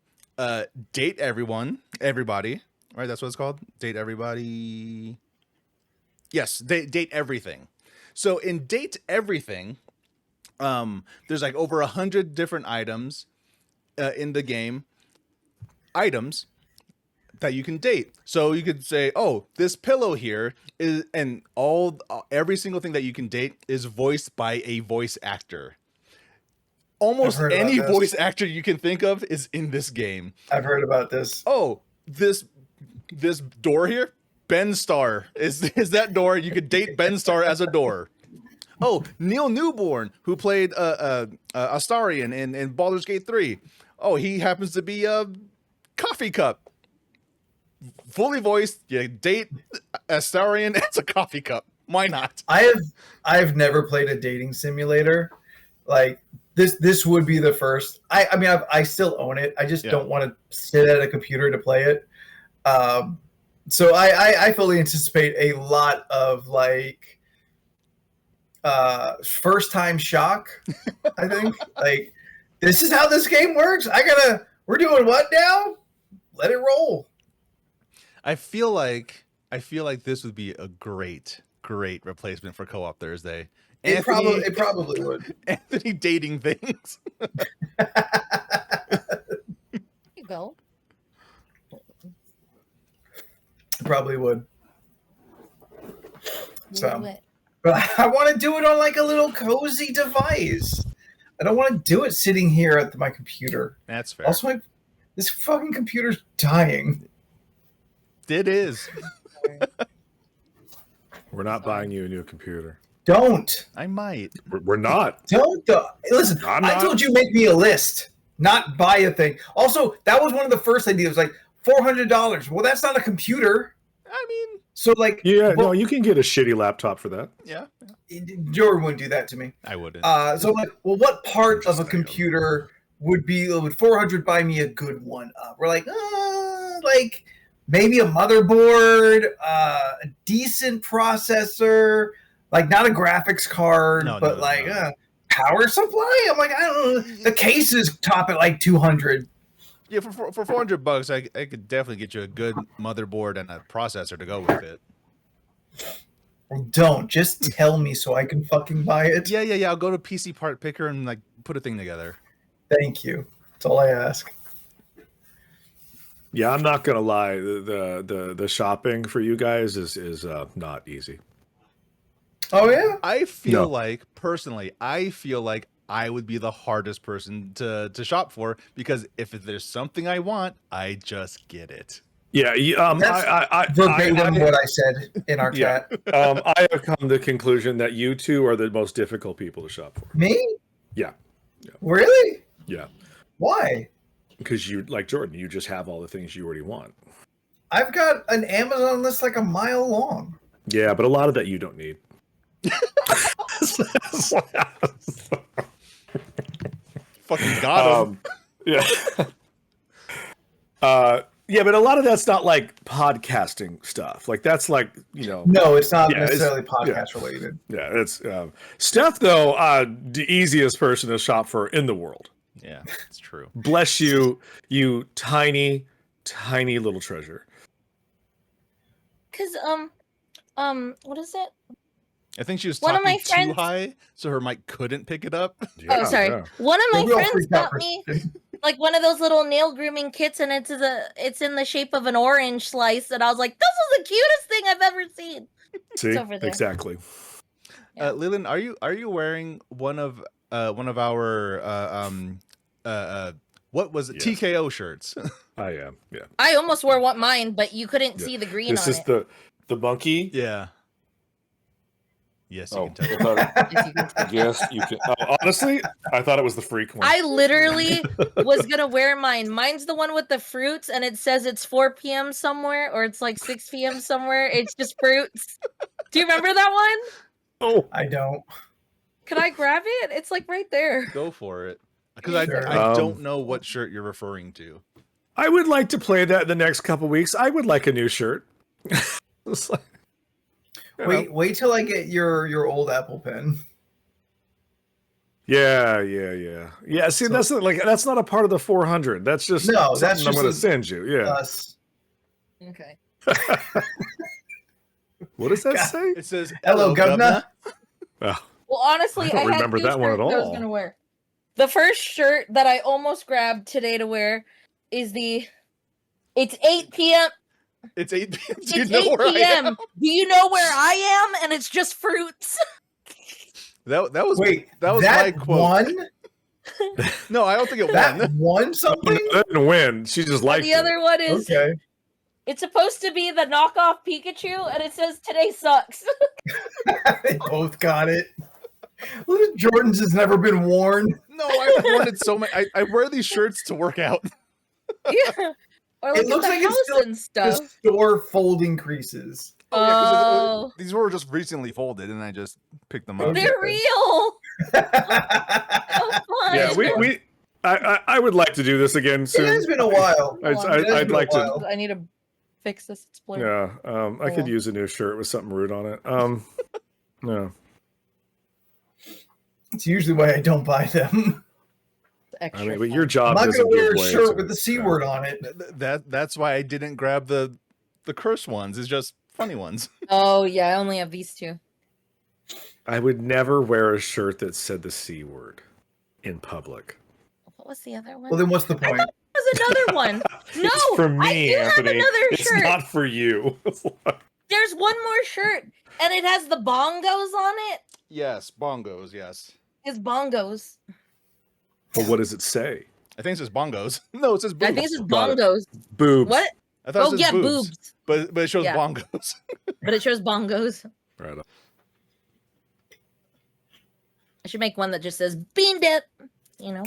Date Everybody. Right, that's what it's called. Date Everybody. Yes, Date Everything. So in Date Everything, there's like over 100 different items in the game. Items that you can date. So you could say, oh, this pillow here is, and every single thing that you can date is voiced by a voice actor. Almost any voice actor you can think of is in this game. I've heard about this. Oh, this door here, Ben Starr is that door. You could date Ben Starr as a door. Oh, Neil Newborn, who played Astarion in Baldur's Gate 3. Oh, he happens to be a coffee cup. Fully voiced, you date Astarion as a coffee cup. Why not? I've never played a dating simulator. Like this would be the first. I mean I still own it. I just don't want to sit at a computer to play it. So I fully anticipate a lot of like first time shock. I think like this is how this game works. We're doing what now? Let it roll. I feel like this would be a great replacement for Co-op Thursday. It probably would. Anthony dating things. You go. Probably would. So, but I want to do it on like a little cozy device. I don't want to do it sitting here at my computer. That's fair. Also, this fucking computer's dying. It is. We're not buying you a new computer. Don't. I might. We're not. Don't. Listen, I told you make me a list, not buy a thing. Also, that was one of the first ideas, like $400. Well, that's not a computer. I mean, so like, no, you can get a shitty laptop for that. Yeah. Jordan wouldn't do that to me. I wouldn't. So like, well, what part of a computer would 400 buy me a good one? We're like, maybe a motherboard, a decent processor, like not a graphics card, but power supply. I'm like, I don't know. The cases top at like 200. Yeah, for $400, I could definitely get you a good motherboard and a processor to go with it. Don't just tell me so I can fucking buy it. Yeah. I'll go to PC Part Picker and like put a thing together. Thank you. That's all I ask. Yeah, I'm not gonna lie. The shopping for you guys is not easy. Oh yeah. I feel like personally, I would be the hardest person to shop for, because if there's something I want, I just get it. Yeah, I verbatim what I said in our chat. I have come to the conclusion that you two are the most difficult people to shop for. Me? Yeah. Really? Yeah. Why? Because you, like Jordan, you just have all the things you already want. I've got an Amazon list like a mile long. Yeah, but a lot of that you don't need. Fucking got him. Yeah. Yeah, but a lot of that's not like podcasting stuff. Like that's like, No, it's not necessarily podcast related. Yeah, it's Steph though, the easiest person to shop for in the world. Yeah, it's true. Bless you, you tiny little treasure. Cause what is it? I think she was One of talking my friends... too high, so her mic couldn't pick it up. Yeah, sorry. Yeah. One of my friends got me like one of those little nail grooming kits, and it's in the shape of an orange slice, and I was like, "This is the cutest thing I've ever seen." See, exactly. Yeah. Leland, are you wearing one of our what was it? Yes. TKO shirts? I am. Yeah. I almost wore mine, but you couldn't see the green. This is the monkey. Yeah. Yes, you can tell. Yes, you can. Honestly, I thought it was the freak one. I literally was gonna wear mine. Mine's the one with the fruits, and it says it's 4 p.m. somewhere, or it's like 6 p.m. somewhere. It's just fruits. Do you remember that one? Oh, I don't. Can I grab it? It's like right there. Go for it, because I don't know what shirt you're referring to. I would like to play that the next couple weeks. I would like a new shirt. Wait till I get your old Apple Pen. Yeah. See, that's not a part of the 400. That's just that's just I'm going to send you. Yeah. Us. Okay. What does that say? It says "Hello, Governor." Oh. Well, honestly, I don't remember that one at all. I was gonna wear. The first shirt that I almost grabbed today to wear is it's 8 p.m. It's 8 p.m. It's 8 p.m. Do you know where I am? And it's just fruits. That was that my quote. One? No, I don't think it that won. Won something? That didn't win. She just liked the other one is okay. It's supposed to be the knockoff Pikachu, and it says "Today sucks." They both got it. Jordan's has never been worn. No, I've worn it so much. I wear these shirts to work out. Yeah. Or It looks like it's still and stuff. the store folding creases. Oh, these were just recently folded, and I just picked them up. They're real. How fun. Yeah, I would like to do this again soon. It has been a while. I'd like to. I need to fix this. It's blurry. Yeah, I could use a new shirt with something rude on it. No. It's usually why I don't buy them. I mean, but your job I'm not doesn't gonna wear give a way shirt to with the C word on it. That's why I didn't grab the curse ones. It's just funny ones. Oh yeah, I only have these two. I would never wear a shirt that said the C word in public. What was the other one? Well, then what's the point? There was another one. No, It's for me, I do Anthony. have another It's shirt. not for you. There's one more shirt, and it has the bongos on it. Yes, bongos. Yes. It's bongos. But what does it say? I think it says bongos. No, it says boobs. I think it says bongos. Boobs. What? I thought it says boobs. But it shows Yeah. bongos. But it shows bongos. Right on. I should make one that just says bean dip. You know,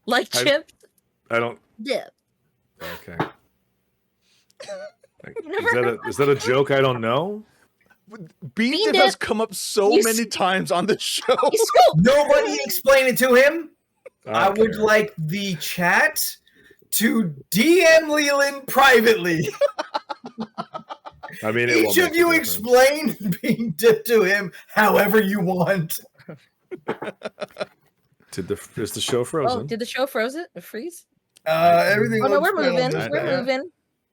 like chips I don't. dip. Okay. never Is that a joke I don't know? Bean dip has come up so many times on this show. Nobody explain it to him. I would care. like the chat to DM Leland privately. I mean, Each of you explain being dipped to him however you want. Is the show frozen? Oh, did the show freeze? Everything. Oh no, looks we're fine on moving. this We're guy. moving.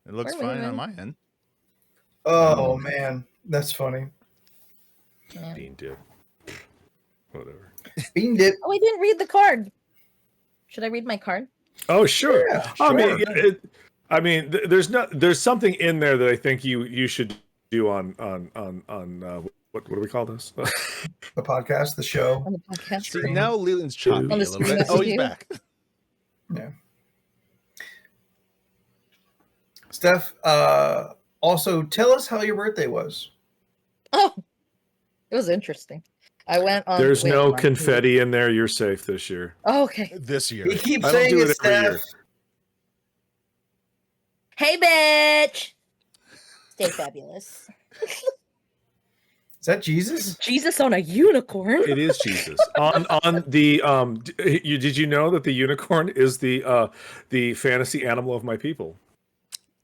It looks We're fine on moving. my end. Oh man, that's funny. Yeah. Bean dip. Whatever. Bean dip. Oh, I didn't read the card. Should I read my card? Oh sure. Yeah, I mean, there's something in there that I think you should do on what do we call this? The podcast, the show. On the podcast. See, now Leland's choppy On a the little screen bit. that Oh, we he's do? back. Yeah. Steph, also tell us how your birthday was. Oh, it was interesting. I went on. There's wait, no hold on. confetti in there. You're safe this year. Oh, okay. This year. He keeps I don't saying do it, it every Steph. year. Hey, bitch. Stay fabulous. Is that Jesus? Jesus on a unicorn. It is Jesus. on the did you know that the unicorn is the fantasy animal of my people?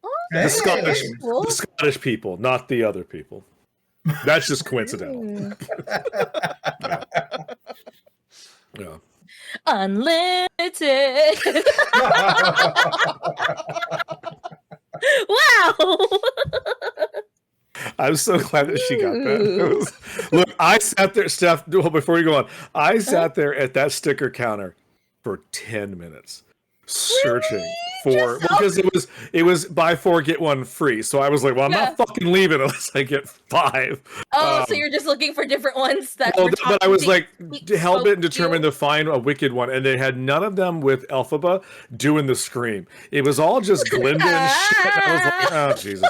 Oh, Hey. The Scottish, cool. the Scottish people, not the other people. That's just coincidental. Ooh. Yeah. Unlimited. Wow. I'm so glad that she got that. Look, I sat there, Steph. Before you go on, I sat there at that sticker counter for 10 minutes, searching for because it was buy 4 get 1 free. So I was like, well, I'm not fucking leaving unless I get 5. Oh, so you're just looking for different ones that. Well, were but I was like to hell bent and spoke to you. determined to find a wicked one, and they had none of them with Elphaba doing the scream. It was all just Glinda and shit. I was like, oh Jesus.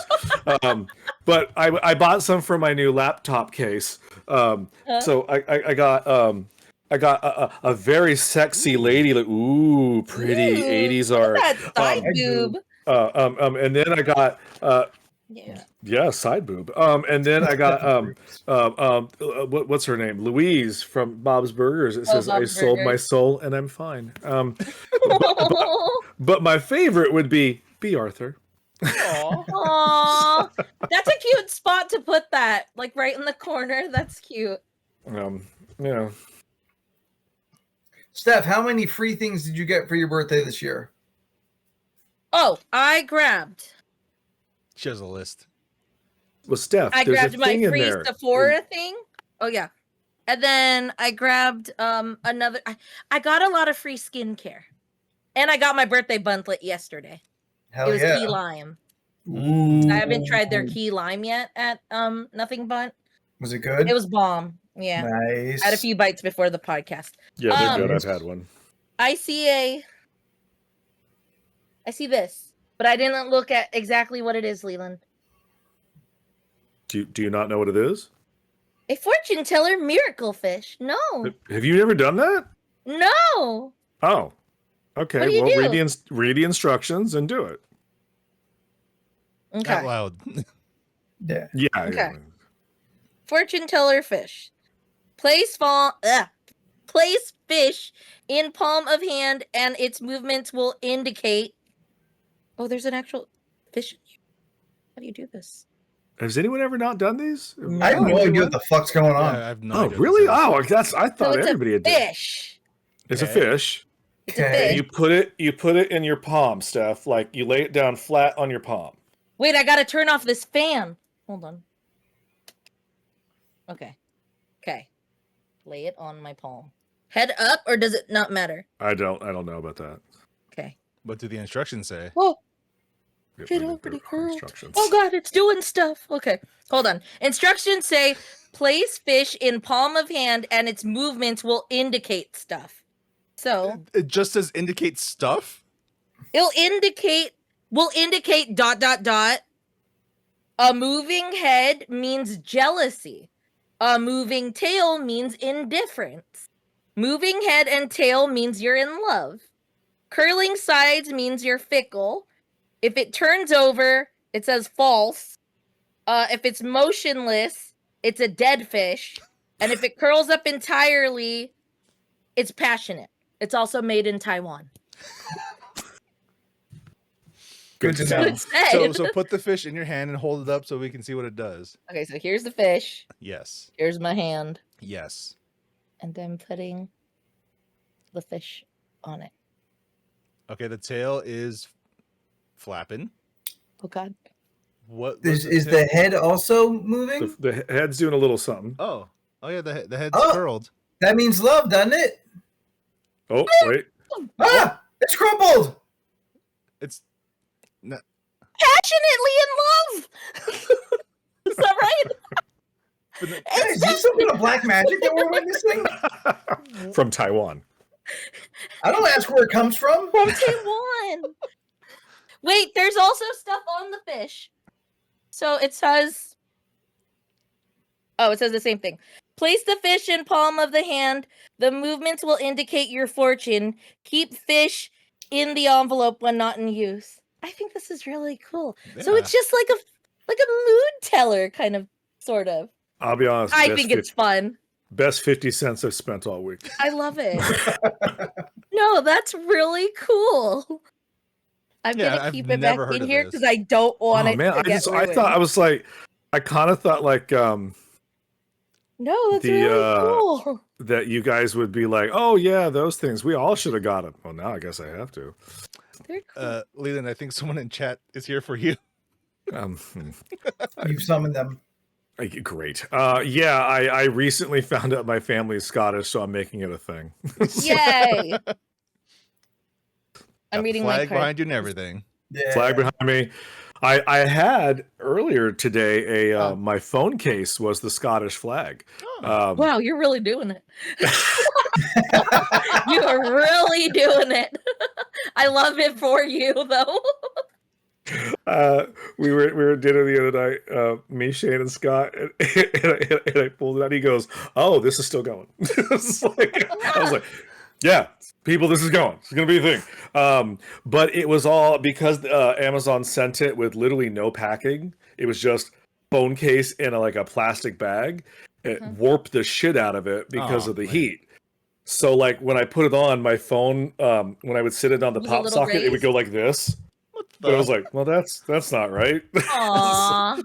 But I bought some for my new laptop case. So I got a very sexy lady, like ooh, pretty Ooh, 80s look art. at that side boob. And then I got Yeah. side boob. And then I got what's her name? Louise from Bob's Burgers. It says, Bob's "I sold my Burgers. soul and I'm fine." But my favorite would be B. Arthur. Aww. That's a cute spot to put that. Like right in the corner. That's cute. Yeah. Steph, how many free things did you get for your birthday this year? Oh, I grabbed. She has a list. Well, Steph, I there's grabbed a my thing in free there. Sephora thing. Oh yeah. And then I grabbed another I got a lot of free skincare. And I got my birthday bundlet yesterday. Hell it was yeah. key lime. Ooh. I haven't tried their key lime yet at Nothing But. Was it good? It was bomb. Yeah. Nice. I had a few bites before the podcast. Yeah, they're good. I've had one. I see this, but I didn't look at exactly what it is, Leland. Do you not know what it is? A fortune teller miracle fish. No. Have you never done that? No. Oh. Okay. What do you Well, do? read the instructions and do it. Okay. Out loud. Yeah. Yeah. Okay. Yeah. Fortune teller fish. Place fish in palm of hand and its movements will indicate. Oh, there's an actual fish. How do you do this? Has anyone ever not done these? I have no idea what the fuck's going on. Yeah, I have no Oh, idea what really? this is. Oh, I So thought it's everybody a had done it. fish. It's a Okay. fish. It's a Okay. fish. You put it in your palm, Steph. Like you lay it down flat on your palm. Wait, I gotta turn off this fan. Hold on. Okay. Lay it on my palm. Head up, or does it not matter? I don't know about that. Okay. What do the instructions say? Oh, Yeah, get but over there the are curl. instructions. Oh god, it's doing stuff. Okay, hold on. Instructions say place fish in palm of hand, and its movements will indicate stuff. So It just says indicate stuff? will indicate. A moving head means jealousy. A moving tail means indifference. Moving head and tail means you're in love. Curling sides means you're fickle. If it turns over, it says false. If it's motionless, it's a dead fish. And if it curls up entirely, it's passionate. It's also made in Taiwan. Good to know. So put the fish in your hand and hold it up so we can see what it does. Okay, so here's the fish. Yes. Here's my hand. Yes. And then putting the fish on it. Okay, the tail is flapping. Oh God. What Is the head also moving? The head's doing a little something. Oh yeah, the head's Oh. curled. That means love, doesn't it? Oh, wait. Ah, it's crumpled. It's Passionately in love. Is that right? Hey, is this some kind of black magic that we're witnessing? From Taiwan. I don't ask where it comes from. From Taiwan. Wait, there's also stuff on the fish. So it says. Oh, it says the same thing. Place the fish in palm of the hand. The movements will indicate your fortune. Keep fish in the envelope when not in use. I think this is really cool. So Yeah. it's just like a mood teller, kind of, sort of. I'll be honest. I think it's fun. Best 50 cents I've spent all week. I love it. No, that's really cool. I'm Yeah, gonna I've keep it back never heard in of here this. because I don't want Oh it man, to get I ruined. thought I kind of thought like No, that's the, really cool. that you guys would be like, oh yeah, those things. We all should have got them. Well, now I guess I have to. They're cool. Leland, I think someone in chat is here for you. You've summoned them. Great. Yeah, I recently found out my family is Scottish, so I'm making it a thing. Yay! I'm Got reading the my flag card. behind you and everything. Yeah. Flag behind me. I had earlier today my phone case was the Scottish flag. Wow, you're really doing it. You are really doing it. I love it for you, though. We were at dinner the other night, me, Shane, and Scott, and I pulled it out. He goes, "Oh, this is still going." I was like, "Yeah, people, this is going. It's gonna be a thing." But it was all because Amazon sent it with literally no packing. It was just phone case in a plastic bag. It warped the shit out of it because of the heat. So like when I put it on my phone, when I would sit it on the Was it a pop little socket, it would raised? go like this. But I was like, well, that's not right. Aww.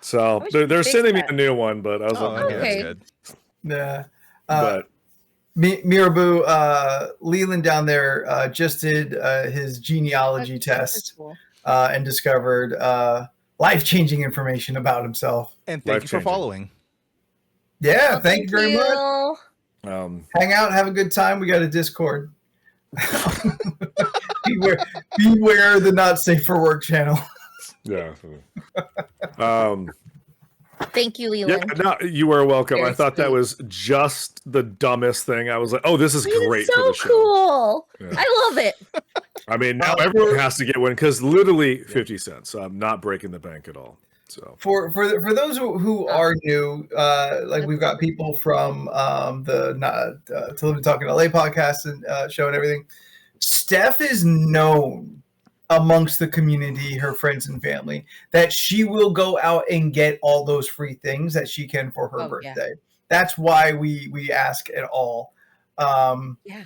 So wish they're you could sending me fix a new one, but I was like, okay, okay. that's good. Yeah. but Mirabu, Leland down there just did his genealogy test Cool. and discovered life-changing information about himself. And thank you for Life-changing. following. Yeah, Well, thank you very much. Hang out, have a good time. We got a Discord. beware the not safe for work channel. yeah. Thank you, Yeah, Leland. no, you are welcome. Very I thought that sweet. was just the dumbest thing. I was like, oh, this is great It's for so the show. cool. Yeah. I love it. I mean, now everyone has to get one because literally 50 cents. So I'm not breaking the bank at all. So For those who are new, like we've got people from the To Live and Talk in LA podcast and show and everything. Steph is known amongst the community, her friends and family, that she will go out and get all those free things that she can for her Oh, birthday. That's why we ask at all. Yeah.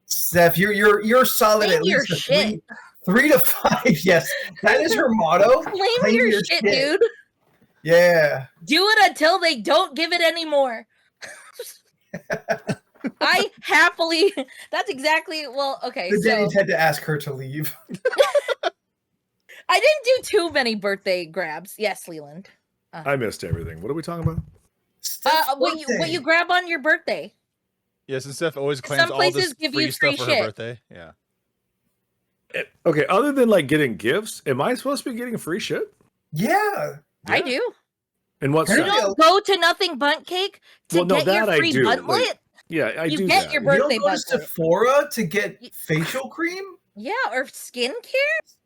Steph, you're solid Claim at your least a shit. 3 to 5. Yes, that is her motto. Claim your shit, dude. Yeah. Do it until they don't give it anymore. I happily. That's exactly. Well, okay. The So Denny's had to ask her to leave. I didn't do too many birthday grabs. Yes, Leland. I missed everything. What are we talking about? Steph's What you birthday. grab on your birthday? Yes, and Steph always claims Some all this places give free you stuff free for shit. her birthday. Yeah. Okay, other than like getting gifts, am I supposed to be getting free shit? Yeah. I do. And what's You Yeah. that? don't go to Nothing Bunt Cake to Well, no, get that your I free do, buntlet. like, Yeah, I You do get that. your You don't birthday go to buntlet. Sephora to get facial cream? Yeah, or skincare.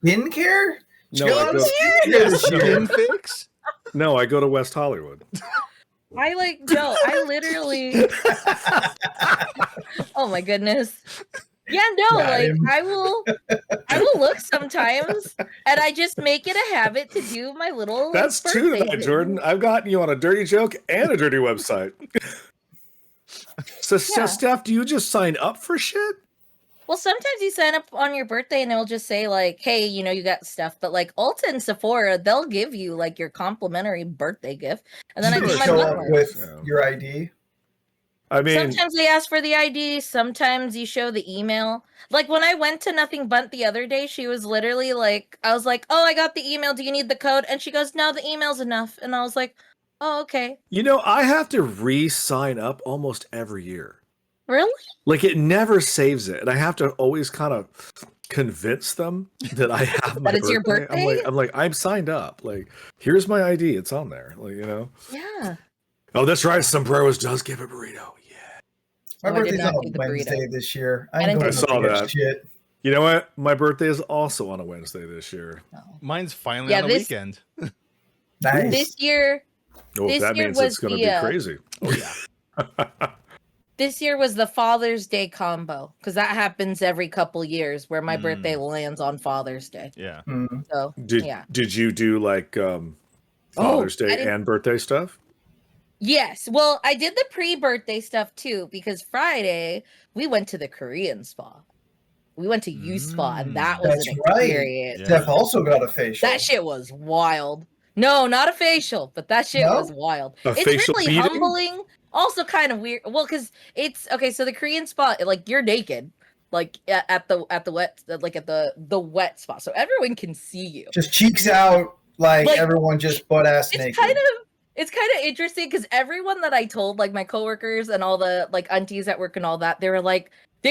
Skincare? No, She got I a lot of go- skincare this year. Skin fix? No, I go to West Hollywood. I I literally. Oh my goodness. Yeah, no, Got like him. I will look sometimes, and I just make it a habit to do my little. That's like, two birthday tonight, thing. Jordan. I've gotten you on a dirty joke and a dirty website. So, Yeah. Steph, do you just sign up for shit? Well, sometimes you sign up on your birthday and they'll just say like, "Hey, you got stuff." But like Ulta and Sephora, they'll give you like your complimentary birthday gift, and then I do my show butt up work. with your ID. I mean, Sometimes they ask for the ID. Sometimes you show the email. Like when I went to Nothing But the other day, she was literally like, I was like, "Oh, I got the email. Do you need the code?" And she goes, "No, the email's enough." And I was like, "Oh, okay." I have to re-sign up almost every year. Really? Like it never saves it, and I have to always kind of convince them that I have my That it's your birthday? I'm signed up. Like, here's my ID. It's on there. Like, Yeah. Oh, that's right. Sombreros does give a burrito. Yeah. My Oh, I did birthday's not on do a the Wednesday burrito. this year. I didn't going do I saw to that. shit. You know what? My birthday is also on a Wednesday this year. Mine's finally on a weekend. Nice. This year That year means it's was going to the, be crazy. Oh yeah. this year was the Father's Day combo because that happens every couple years where my birthday lands on Father's Day. Yeah. So Did you do like Father's Day and birthday stuff? Yes. Well, I did the pre-birthday stuff too because Friday we went to the Korean spa. We went to U Spa and that was an experience. Yeah. Steph also got a facial. That shit was wild. No, not a facial, but that shit was wild. It's facial really beating? humbling. Also kind of weird. Well, because it's okay, so the Korean spa, like you're naked. Like at the wet, like at the wet spot. So everyone can see you. Just cheeks out, like everyone just butt ass naked. It's kind of interesting because everyone that I told, like my coworkers and all the like aunties at work and all that, they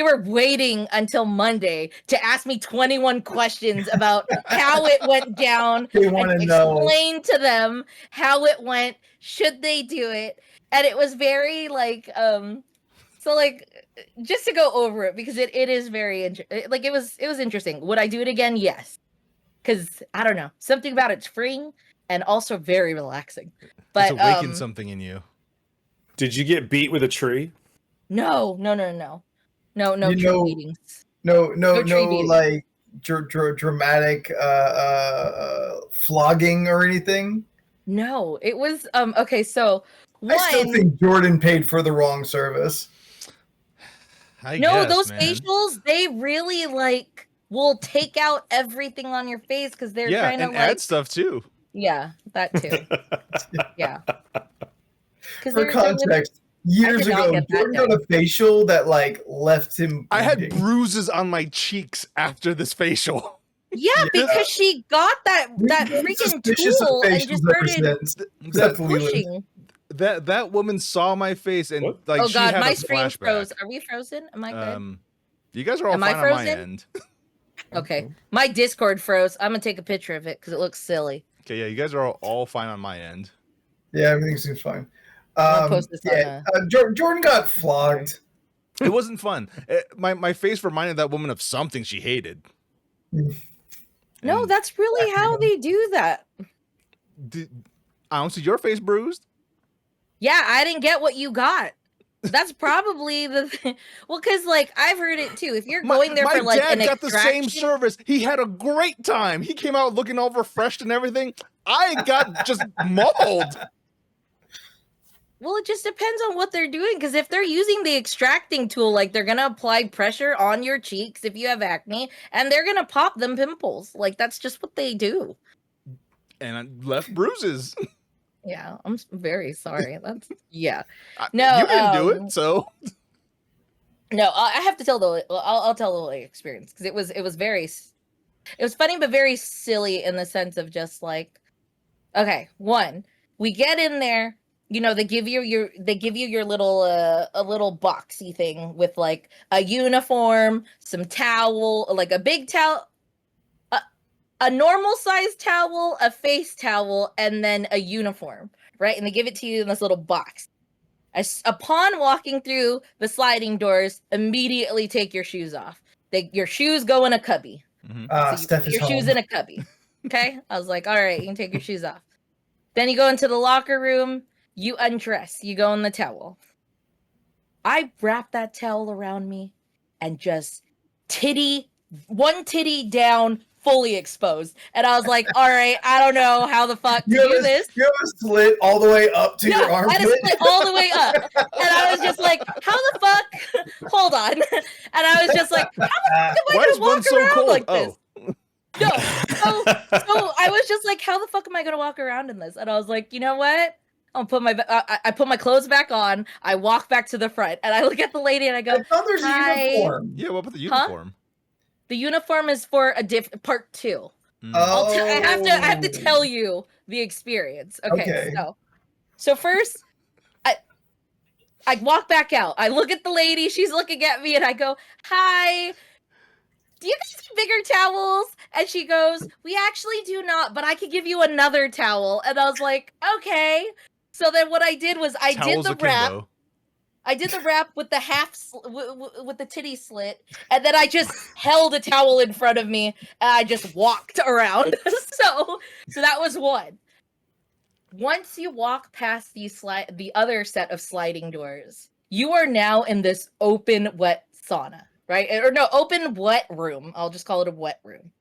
were waiting until Monday to ask me 21 questions about how it went down. They want to explain to them how it went, should they do it? And it was very like so like just to go over it because it is very like it was interesting. Would I do it again? Yes. Cuz I don't know. Something about it's freeing and also very relaxing. But it's awakened something in you. Did you get beat with a tree? No tree beatings. No, tree beatings. like dramatic flogging or anything. No, it was okay, so I still think Jordan paid for the wrong service. Those facials, they really like will take out everything on your face because they're trying to add stuff too. Yeah, that too. Yeah. For context, years ago, Jordan got a facial that like left him bleeding. I had bruises on my cheeks after this facial. Yeah, because she got that freaking tool and just started pushing. That woman saw my face and like oh she god, had my a screen flashback. froze. Are we frozen? Am I good? You guys are all fine on my end. Okay, my Discord froze. I'm gonna take a picture of it because it looks silly. Okay, yeah, you guys are all fine on my end. Yeah, everything seems fine. Post this on Jordan got flogged. It wasn't fun. My face reminded that woman of something she hated. No, that's really how they do that. I don't see your face bruised. Yeah, I didn't get what you got. That's probably the thing. Well, because like I've heard it too. If you're going there for like an my dad got extraction, the same service. He had a great time. He came out looking all refreshed and everything. I got just mauled. Well, it just depends on what they're doing. Because if they're using the extracting tool, like they're gonna apply pressure on your cheeks if you have acne, and they're gonna pop them pimples. Like that's just what they do. And I left bruises. Yeah, I'm very sorry. That's no, you didn't do it, so no. I have to tell I'll tell the whole experience because it was funny but very silly in the sense of just like, okay, one, we get in there, they give you your little a little boxy thing with like a uniform, some towel, like a big towel. A normal size towel, a face towel, and then a uniform, right? And they give it to you in this little box. Upon walking through the sliding doors, immediately take your shoes off. Your shoes go in a cubby. Steph is your home. shoes in a cubby. Okay? I was like, all right, you can take your shoes off. Then you go into the locker room, you undress, you go in the towel. I wrap that towel around me and just one titty down, fully exposed. And I was like, all right, I don't know how the fuck to do this. You have a slit all the way up to your armpit? I had a slit all the way up. And I was just like, how the fuck? Hold on. And I was just like, how the fuck am I going to walk around like this? No. So I was just like, how the fuck am I going to walk around in this? And I was like, you know what? I'll put I put my clothes back on. I walk back to the front, and I look at the lady, and I go, I thought there's a uniform. Yeah, what about the uniform? The uniform is for a part 2. Oh. I have to tell you the experience. Okay. So first, I walk back out. I look at the lady. She's looking at me, and I go, "Hi. Do you guys have bigger towels?" And she goes, "We actually do not, but I could give you another towel." And I was like, "Okay." So then what I did was I did the wrap. I did the wrap with the with the titty slit, and then I just held a towel in front of me, and I just walked around. So that was one. Once you walk past the other set of sliding doors, you are now in this open wet sauna, right? Or no, open wet room. I'll just call it a wet room.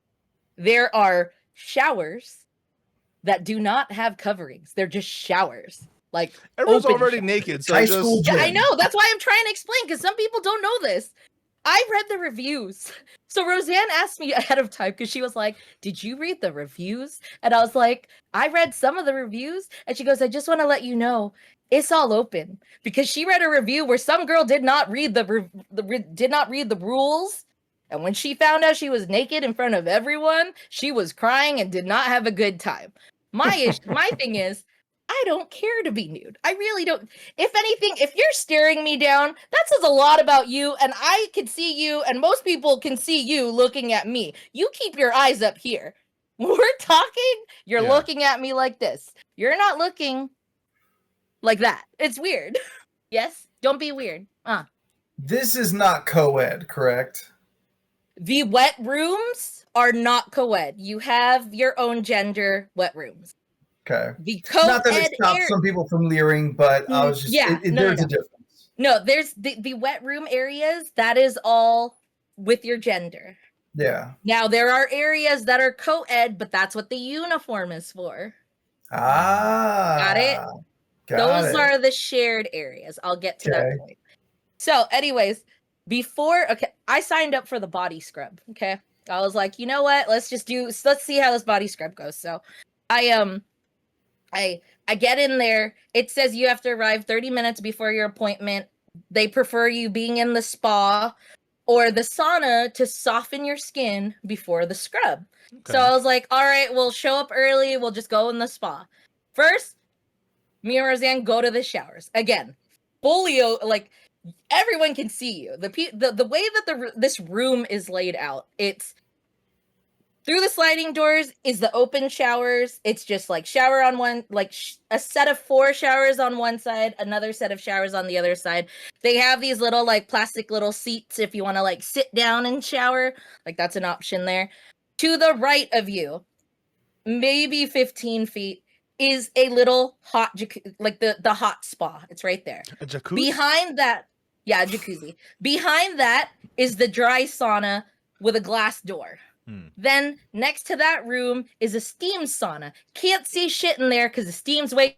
There are showers that do not have coverings. They're just showers. Like everyone's already naked, so yeah, I know. That's why I'm trying to explain, because some people don't know this. I read the reviews. So Roseanne asked me ahead of time because she was like, "Did you read the reviews?" And I was like, "I read some of the reviews." And she goes, "I just want to let you know it's all open," because she read a review where some girl did not read did not read the rules. And when she found out she was naked in front of everyone, she was crying and did not have a good time. My thing is, I don't care to be nude. I really don't. If anything, if you're staring me down, that says a lot about you, and I can see you, and most people can see you looking at me. You keep your eyes up here. When we're talking, you're looking at me like this. You're not looking like that. It's weird. Yes? Don't be weird. This is not co-ed, correct? The wet rooms are not co-ed. You have your own gender wet rooms. Okay. The co-ed not that it stops some people from leering, but I was just there's a difference. No, there's the wet room areas, that is all with your gender. Yeah. Now there are areas that are co-ed, but that's what the uniform is for. Got it? Those are the shared areas. I'll get to that point. So anyways, I signed up for the body scrub. Okay. I was like, you know what? Let's see how this body scrub goes. So I get in there. It says you have to arrive 30 minutes before your appointment. They prefer you being in the spa or the sauna to soften your skin before the scrub. Okay. So I was like, all right, we'll show up early. We'll just go in the spa. First, me and Roseanne go to the showers. Again, folio, like everyone can see you. The way that this room is laid out, it's through the sliding doors is the open showers. It's just like shower on one, like a set of 4 showers on one side, another set of showers on the other side. They have these little like plastic little seats if you want to like sit down and shower. Like that's an option there. To the right of you, maybe 15 feet, is a little hot like the hot spa. It's right there. A jacuzzi? Behind that, yeah, a jacuzzi. Behind that is the dry sauna with a glass door. Then next to that room is a steam sauna. Can't see shit in there because the steam's way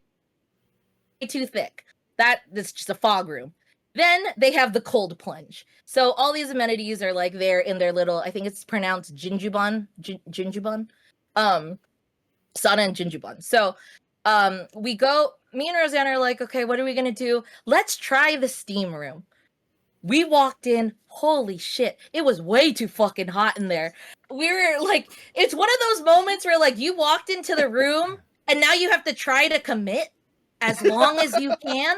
too thick. That's just a fog room. Then they have the cold plunge. So all these amenities are like there in their little, I think it's pronounced Jinjubon. Sauna and Jinjubon. So me and Roseanne are like, okay, what are we gonna do? Let's try the steam room. We walked in, holy shit, it was way too fucking hot in there. We were like, it's one of those moments where like you walked into the room and now you have to try to commit as long as you can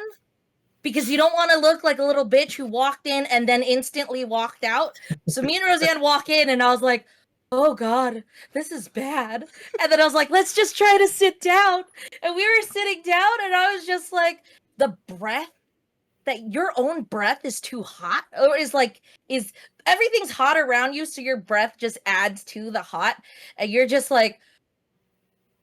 because you don't want to look like a little bitch who walked in and then instantly walked out. So me and Roseanne walk in and I was like, oh God, this is bad. And then I was like, let's just try to sit down. And we were sitting down and I was just like, the breath, that your own breath is too hot, or is everything's hot around you, so your breath just adds to the hot, and you're just like,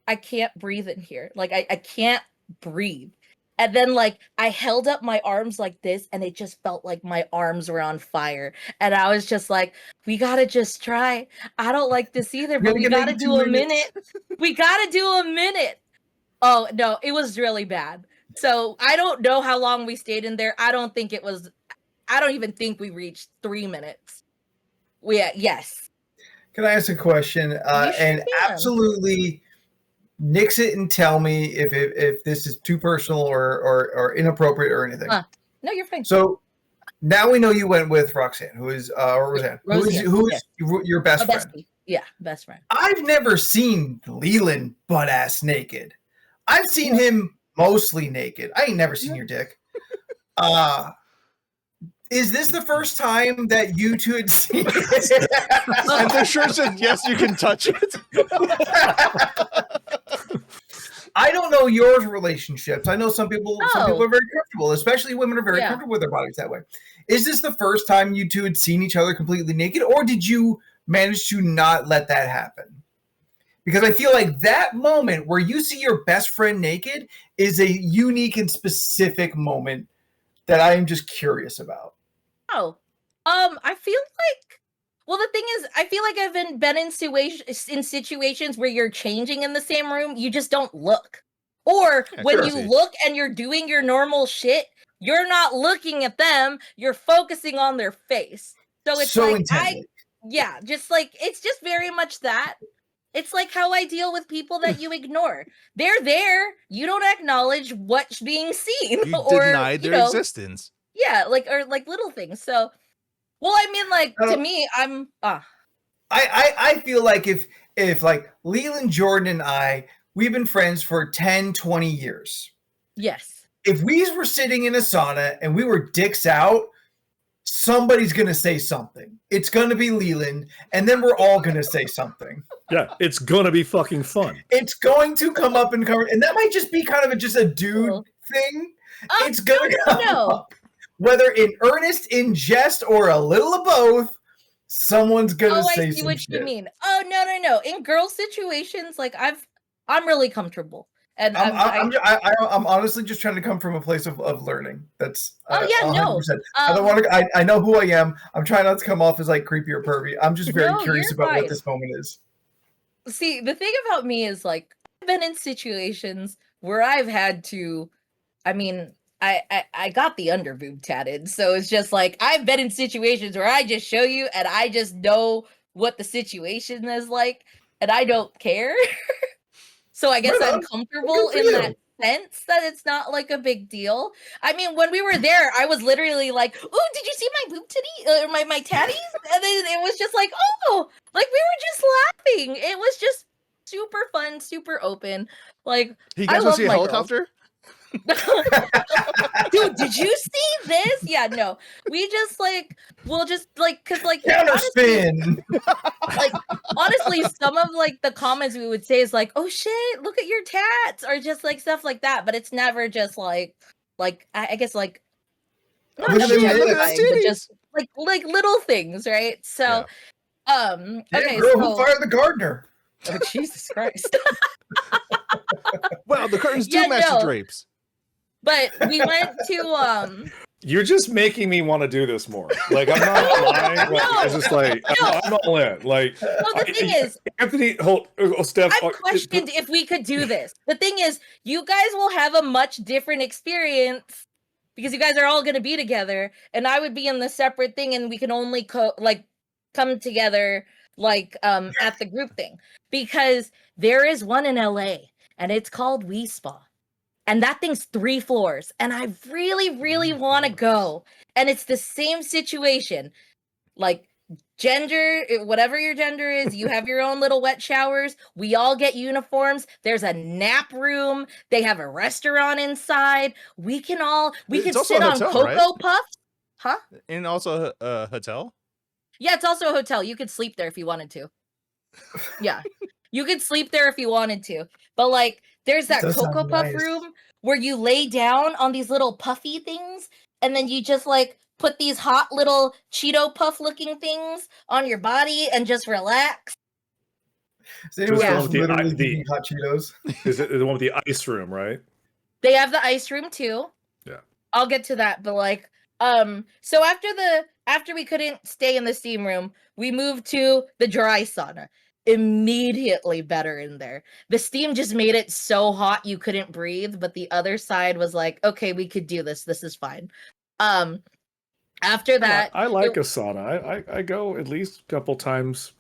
I can't breathe in here. Like I can't breathe. And then like I held up my arms like this and it just felt like my arms were on fire. And I was just like, we gotta just try. I don't like this either, but we gotta do a minute. We gotta do a minute. Oh no, it was really bad. So I don't know how long we stayed in there. I don't even think we reached 3 minutes. Yes. Can I ask a question? And absolutely nix it and tell me if this is too personal or inappropriate or anything. No, you're fine. So now we know you went with Roxanne, who is or Roseanne, who's your best friend. Bestie. Yeah, best friend. I've never seen Leland butt ass naked. I've seen him mostly naked. I ain't never seen your dick. Is this the first time that you two had seen it? And the shirt said, yes, you can touch it. I don't know your relationships. I know some people are very comfortable, especially women are very comfortable with their bodies that way. Is this the first time you two had seen each other completely naked, or did you manage to not let that happen? Because I feel like that moment where you see your best friend naked is a unique and specific moment that I am just curious about. I feel like, well, the thing is, I feel like I've been in situations where you're changing in the same room, you just don't look. Or when you look and you're doing your normal shit, you're not looking at them, you're focusing on their face. So it's so like, it's just very much that. It's like how I deal with people that you ignore. They're there. You don't acknowledge what's being seen. You deny their existence. Yeah, like little things. So, well, I mean, like to me, I feel like if like Leland, Jordan, and we've been friends for 10, 20 years. Yes. If we were sitting in a sauna and we were dicks out, somebody's going to say something. It's going to be Leland, and then we're all going to say something. Yeah, it's going to be fucking fun. It's going to come up and cover, and that might just be kind of just a dude thing. It's going to come up. Whether in earnest, in jest, or a little of both, someone's going to say some shit. Oh, I see what you mean. Oh, no. In girl situations, like I'm really comfortable. And I'm honestly just trying to come from a place of learning. That's 100%. No. I don't want to. I know who I am. I'm trying not to come off as like creepy or pervy. I'm just very curious about what this moment is. See, the thing about me is like I've been in situations where I've had to. I mean, I got the underboob tatted, so it's just like I've been in situations where I just show you, and I just know what the situation is like, and I don't care. So I guess I'm comfortable in that sense that it's not like a big deal. I mean, when we were there, I was literally like, "Oh, did you see my boob titty or my tatties?" And then it was just like, "Oh," like we were just laughing. It was just super fun, super open. Like, you guys want to see a helicopter? Dude, did you see this? Yeah, no. We'll just cause like counterspin. Honestly, some of like the comments we would say is like, oh shit, look at your tats, or just like stuff like that. But it's never just like I guess like not just like little things, right? So okay, girl, who fired the gardener? Oh, Jesus Christ. Well, the curtains do match the drapes. But we went to You're just making me want to do this more. Like I'm not lying. Like, it's just like I'm all in. Like the thing is, Anthony, Steph. I questioned if we could do this. The thing is, you guys will have a much different experience because you guys are all going to be together, and I would be in the separate thing, and we can only come together at the group thing because there is one in LA, and it's called We Spa. And that thing's 3 floors. And I really, really want to go. And it's the same situation. Like, gender, whatever your gender is, you have your own little wet showers. We all get uniforms. There's a nap room. They have a restaurant inside. We can sit on Cocoa Puffs. Huh? And also a hotel? Yeah, it's also a hotel. You could sleep there if you wanted to. Yeah. You could sleep there if you wanted to. But like, there's that Cocoa Puff room where you lay down on these little puffy things, and then you just like put these hot little Cheeto Puff looking things on your body and just relax. So literally the hot Cheetos. Is it the one with the ice room, right? They have the ice room too. Yeah. I'll get to that, but like, so after we couldn't stay in the steam room, we moved to the dry sauna. Immediately better in there. The steam just made it so hot you couldn't breathe, but the other side was like, okay, we could do this. This is fine. After that, I like a sauna. I go at least a couple times.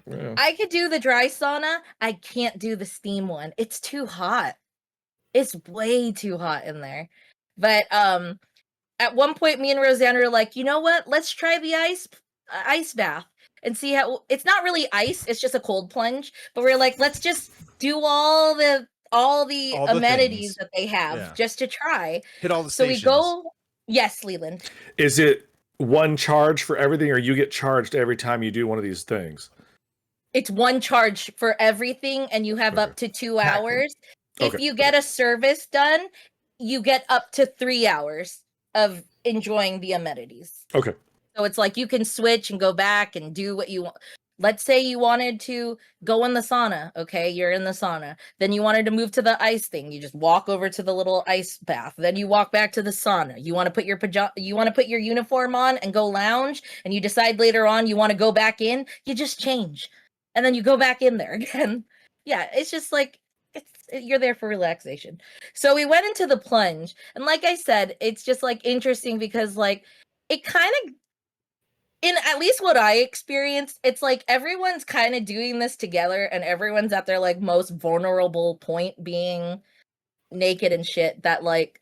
Yeah. I could do the dry sauna. I can't do the steam one. It's too hot. It's way too hot in there. But at one point me and Roseanne were like, you know what? Let's try the ice bath and see how it's not really ice, it's just a cold plunge. But we're like, let's just do all the amenities things. that they have just to try. Hit all the so stations. We go. Yes, Leland. Is it one charge for everything, or you get charged every time you do one of these things? It's one charge for everything, and you have up to 2 hours. If you get a service done, you get up to 3 hours of enjoying the amenities. Okay. So it's like you can switch and go back and do what you want. Let's say you wanted to go in the sauna. Okay, you're in the sauna. Then you wanted to move to the ice thing. You just walk over to the little ice bath. Then you walk back to the sauna. You want to put your uniform on and go lounge, and you decide later on you want to go back in. You just change, and then you go back in there again. Yeah, it's just like you're there for relaxation. So we went into the plunge, and like I said, it's just like interesting because like it kind of, in at least what I experienced, it's like everyone's kind of doing this together, and everyone's at their like most vulnerable point, being naked and shit, that like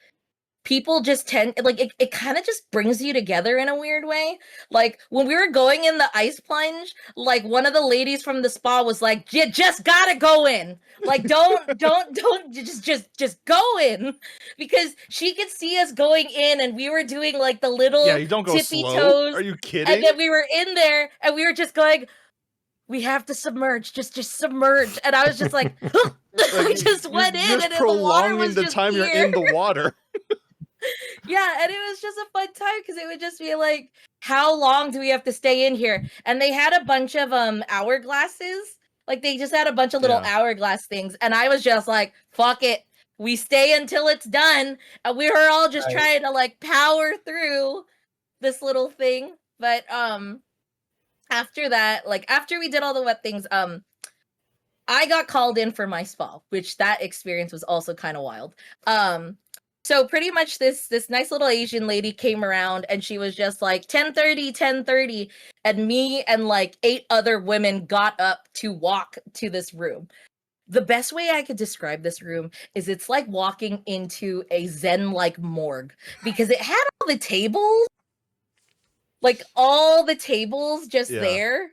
people just tend, like it kind of just brings you together in a weird way. Like when we were going in the ice plunge, like one of the ladies from the spa was like, you just gotta go in, like don't just go in, because she could see us going in, and we were doing like the little you don't go tippy slow. toes. Are you kidding? And then we were in there, and we were just going, we have to submerge, just submerge. And I was just like, I just went in, and the water was the just time here. you're in the water. Yeah, and it was just a fun time because it would just be like, how long do we have to stay in here? And they had a bunch of hourglasses. Like they just had a bunch of little hourglass things, and I was just like, fuck it. We stay until it's done. And we were all just trying to like power through this little thing. But after that, like after we did all the wet things, I got called in for my spa, which that experience was also kind of wild. So pretty much this nice little Asian lady came around, and she was just like 10:30, and me and like 8 other women got up to walk to this room. The best way I could describe this room is it's like walking into a Zen-like morgue, because it had all the tables, like all the tables just there.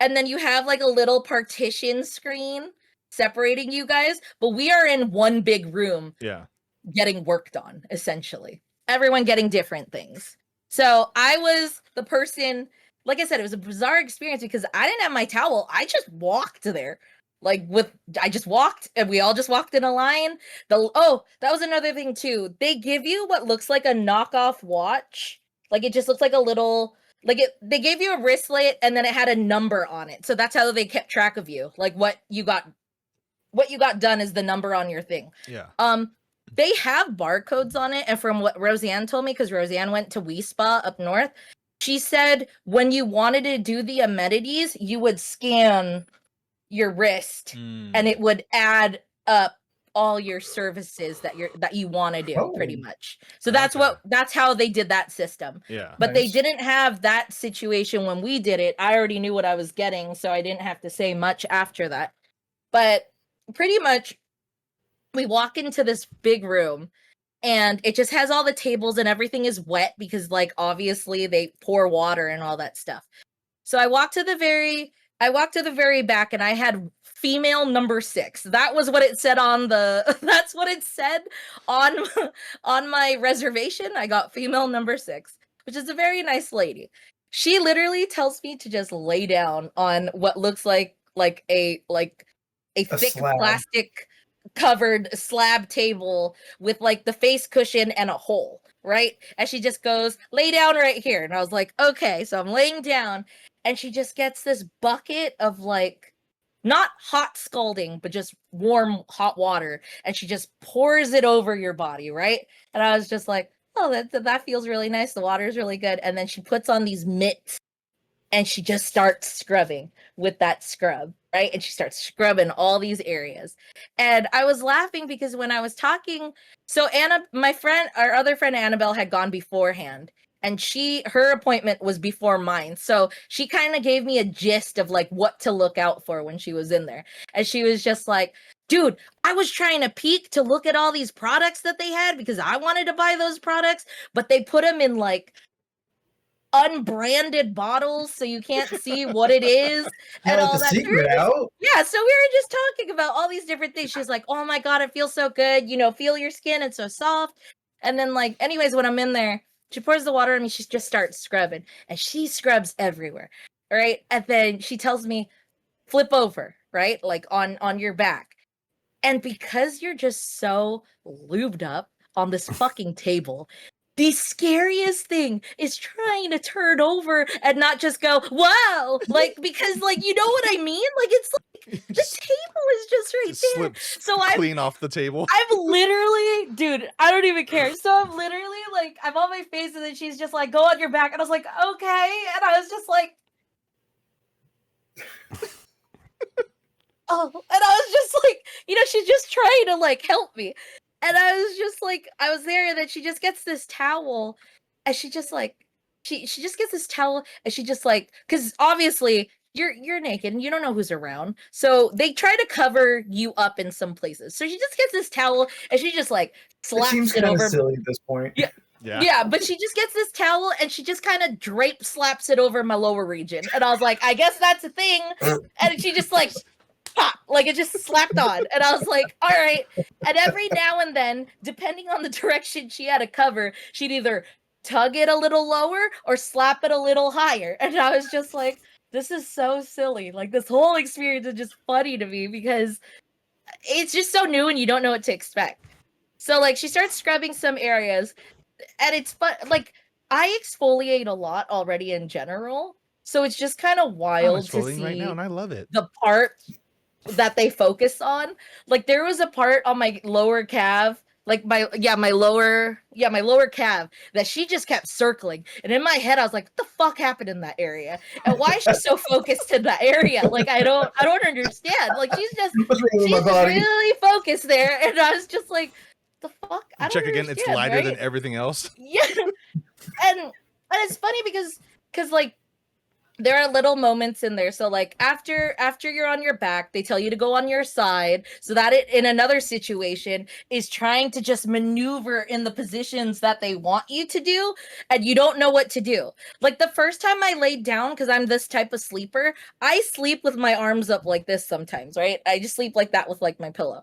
And then you have like a little partition screen separating you guys, but we are in one big room. Yeah. Getting worked on, essentially. Everyone getting different things. So I was the person, like I said, it was a bizarre experience because I didn't have my towel. I just walked there. I just walked, and we all just walked in a line. That was another thing too. They give you what looks like a knockoff watch. Like it just looks like a little, they gave you a wristlet, and then it had a number on it. So that's how they kept track of you. Like what you got done is the number on your thing. Yeah. They have barcodes on it, and from what Roseanne told me, because Roseanne went to Wii Spa up north, she said when you wanted to do the amenities, you would scan your wrist, and it would add up all your services that you want to do, pretty much. So that's how they did that system. Yeah. But they didn't have that situation when we did it. I already knew what I was getting, so I didn't have to say much after that. But pretty much, we walk into this big room, and it just has all the tables, and everything is wet because like obviously they pour water and all that stuff. So I walked to the very back, and I had female number 6. That was what it said that's what it said on my reservation. I got female number 6, which is a very nice lady. She literally tells me to just lay down on what looks like a thick plastic covered slab table with like the face cushion and a hole, right? And she just goes, lay down right here. And I was like, okay. So I'm laying down, and she just gets this bucket of like not hot scalding, but just warm hot water, and she just pours it over your body, right? And I was just like, oh, that feels really nice. The water is really good. And then she puts on these mitts and she just starts scrubbing with that scrub, right? And she starts scrubbing all these areas. And I was laughing because when I was talking, so my friend, our other friend Annabelle had gone beforehand, and her appointment was before mine. So she kind of gave me a gist of like what to look out for when she was in there. And she was just like, dude, I was trying to peek to look at all these products that they had because I wanted to buy those products, but they put them in like unbranded bottles so you can't see what it is and all the that. Secret out. Yeah, so we were just talking about all these different things. She's like, oh my God, it feels so good. You know, feel your skin. It's so soft. And then like, anyways, when I'm in there, she pours the water on me. She just starts scrubbing and she scrubs everywhere. Right. And then she tells me, flip over, right? Like on your back. And because you're just so lubed up on this fucking table, the scariest thing is trying to turn over and not just go, wow, like, because like, you know what I mean? Like, it's like the table is just right there. So clean off the table. I'm literally, dude, I don't even care. So I'm literally like, I'm on my face and then she's just like, go on your back. And I was like, okay. And I was just like, oh, and I was just like, you know, she's just trying to like help me. And I was just like, I was there, and then she just gets this towel, and she just like, she just gets this towel, and she just like, because obviously you're naked and you don't know who's around, so they try to cover you up in some places. So she just gets this towel, and she just like slaps it seems it over. Silly at this point. Yeah, but she just gets this towel and she just kind of slaps it over my lower region, and I was like, I guess that's a thing, and she just like. Pop, like it just slapped on, and I was like, all right. And every now and then, depending on the direction she had to cover, she'd either tug it a little lower or slap it a little higher. And I was just like, this is so silly. Like, this whole experience is just funny to me because it's just so new and you don't know what to expect. So like, she starts scrubbing some areas, and it's fun. Like, I exfoliate a lot already in general, so it's just kind of wild to see right now, and I love it. The part that they focus on. Like, there was a part on my lower calf, like my lower calf, that she just kept circling. And in my head, I was like, what the fuck happened in that area? And why is she so focused in that area? Like, I don't understand. Like, she's really focused there. And I was just like, the fuck? I don't check again, it's lighter than everything else. Yeah. And it's funny because like, there are little moments in there. So like after you're on your back, they tell you to go on your side, so that it in another situation is trying to just maneuver in the positions that they want you to do, and you don't know what to do. Like the first time I laid down, because I'm this type of sleeper, I sleep with my arms up like this sometimes, right? I just sleep like that with like my pillow.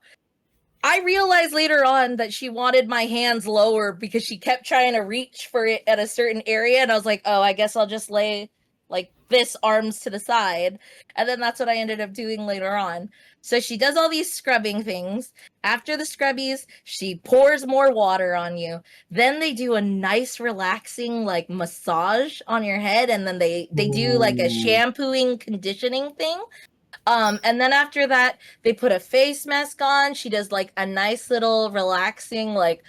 I realized later on that she wanted my hands lower because she kept trying to reach for it at a certain area, and I was like, oh, I guess I'll just lay like this, arms to the side. And then that's what I ended up doing later on. So she does all these scrubbing things. After the scrubbies, she pours more water on you. Then they do a nice relaxing like massage on your head, and then they do like a shampooing conditioning thing. And then after that, they put a face mask on. She does like a nice little relaxing like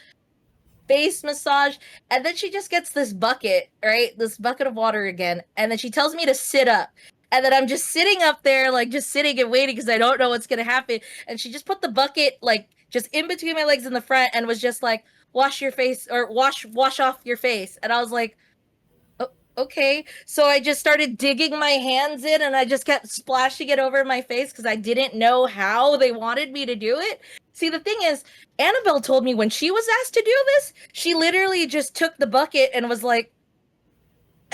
face massage, and then she just gets this bucket, right? This bucket of water again, and then she tells me to sit up. And then I'm just sitting up there, like just sitting and waiting because I don't know what's gonna happen. And she just put the bucket like just in between my legs in the front and was just like, wash your face, or wash off your face. And I was like, oh, okay. So I just started digging my hands in, and I just kept splashing it over my face because I didn't know how they wanted me to do it. See, the thing is, Annabelle told me when she was asked to do this, she literally just took the bucket and was like,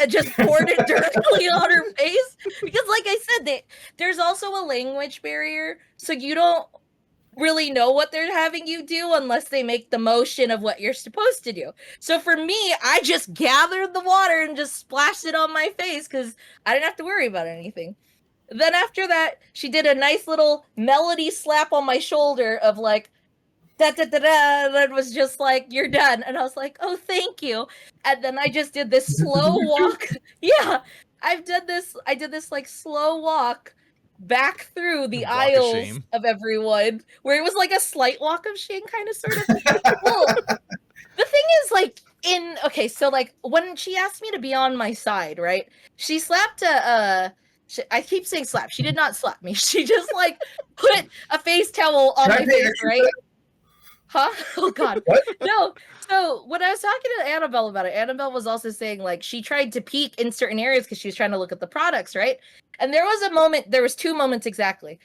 just poured it directly on her face. Because like I said, there's also a language barrier, so you don't really know what they're having you do unless they make the motion of what you're supposed to do. So for me, I just gathered the water and just splashed it on my face because I didn't have to worry about anything. Then after that, she did a nice little melody slap on my shoulder of like, da da da da, and was just like, you're done. And I was like, oh, thank you. And then I just did this slow walk. Yeah, I did this like slow walk back through the Walk of aisles shame. of everyone, where it was like a slight walk of shame, kind of, sort of. Well, the thing is, like, okay, so like when she asked me to be on my side, right? She slapped I keep saying slap. She did not slap me. She just like put a face towel on my face, right? Huh? Oh God. What? No. So when I was talking to Annabelle about it, Annabelle was also saying like she tried to peek in certain areas because she was trying to look at the products, right? And there was 2 moments exactly.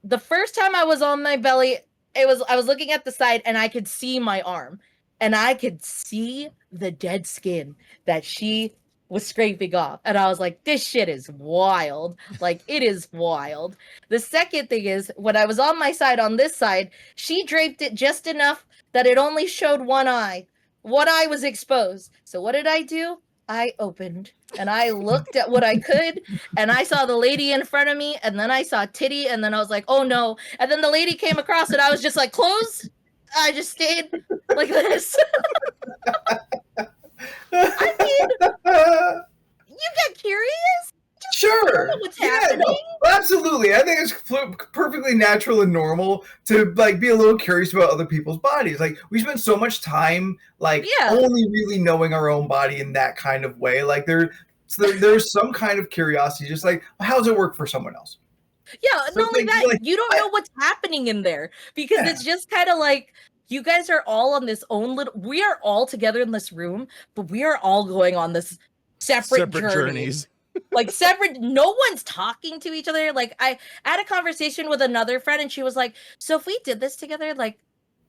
The first time I was on my belly, I was looking at the side and I could see my arm. And I could see the dead skin that she was scraping off. And I was like, this shit is wild. Like, it is wild. The second thing is, when I was on my side on this side, she draped it just enough that it only showed one eye. One eye was exposed. So what did I do? I opened and I looked at what I could, and I saw the lady in front of me, and then I saw titty, and then I was like, oh no. And then the lady came across, and I was just like, close. I just stayed like this. I mean, you get curious? Sure. What's happening? No, absolutely. I think it's perfectly natural and normal to like be a little curious about other people's bodies. Like we spend so much time like only really knowing our own body in that kind of way. Like there's some kind of curiosity, just like how does it work for someone else? Yeah, not only that, like, you don't know what's happening in there because it's just kind of like you guys are all on this own little. We are all together in this room, but we are all going on this separate journeys. Like separate. No one's talking to each other. Like I had a conversation with another friend, and she was like, "So if we did this together, like,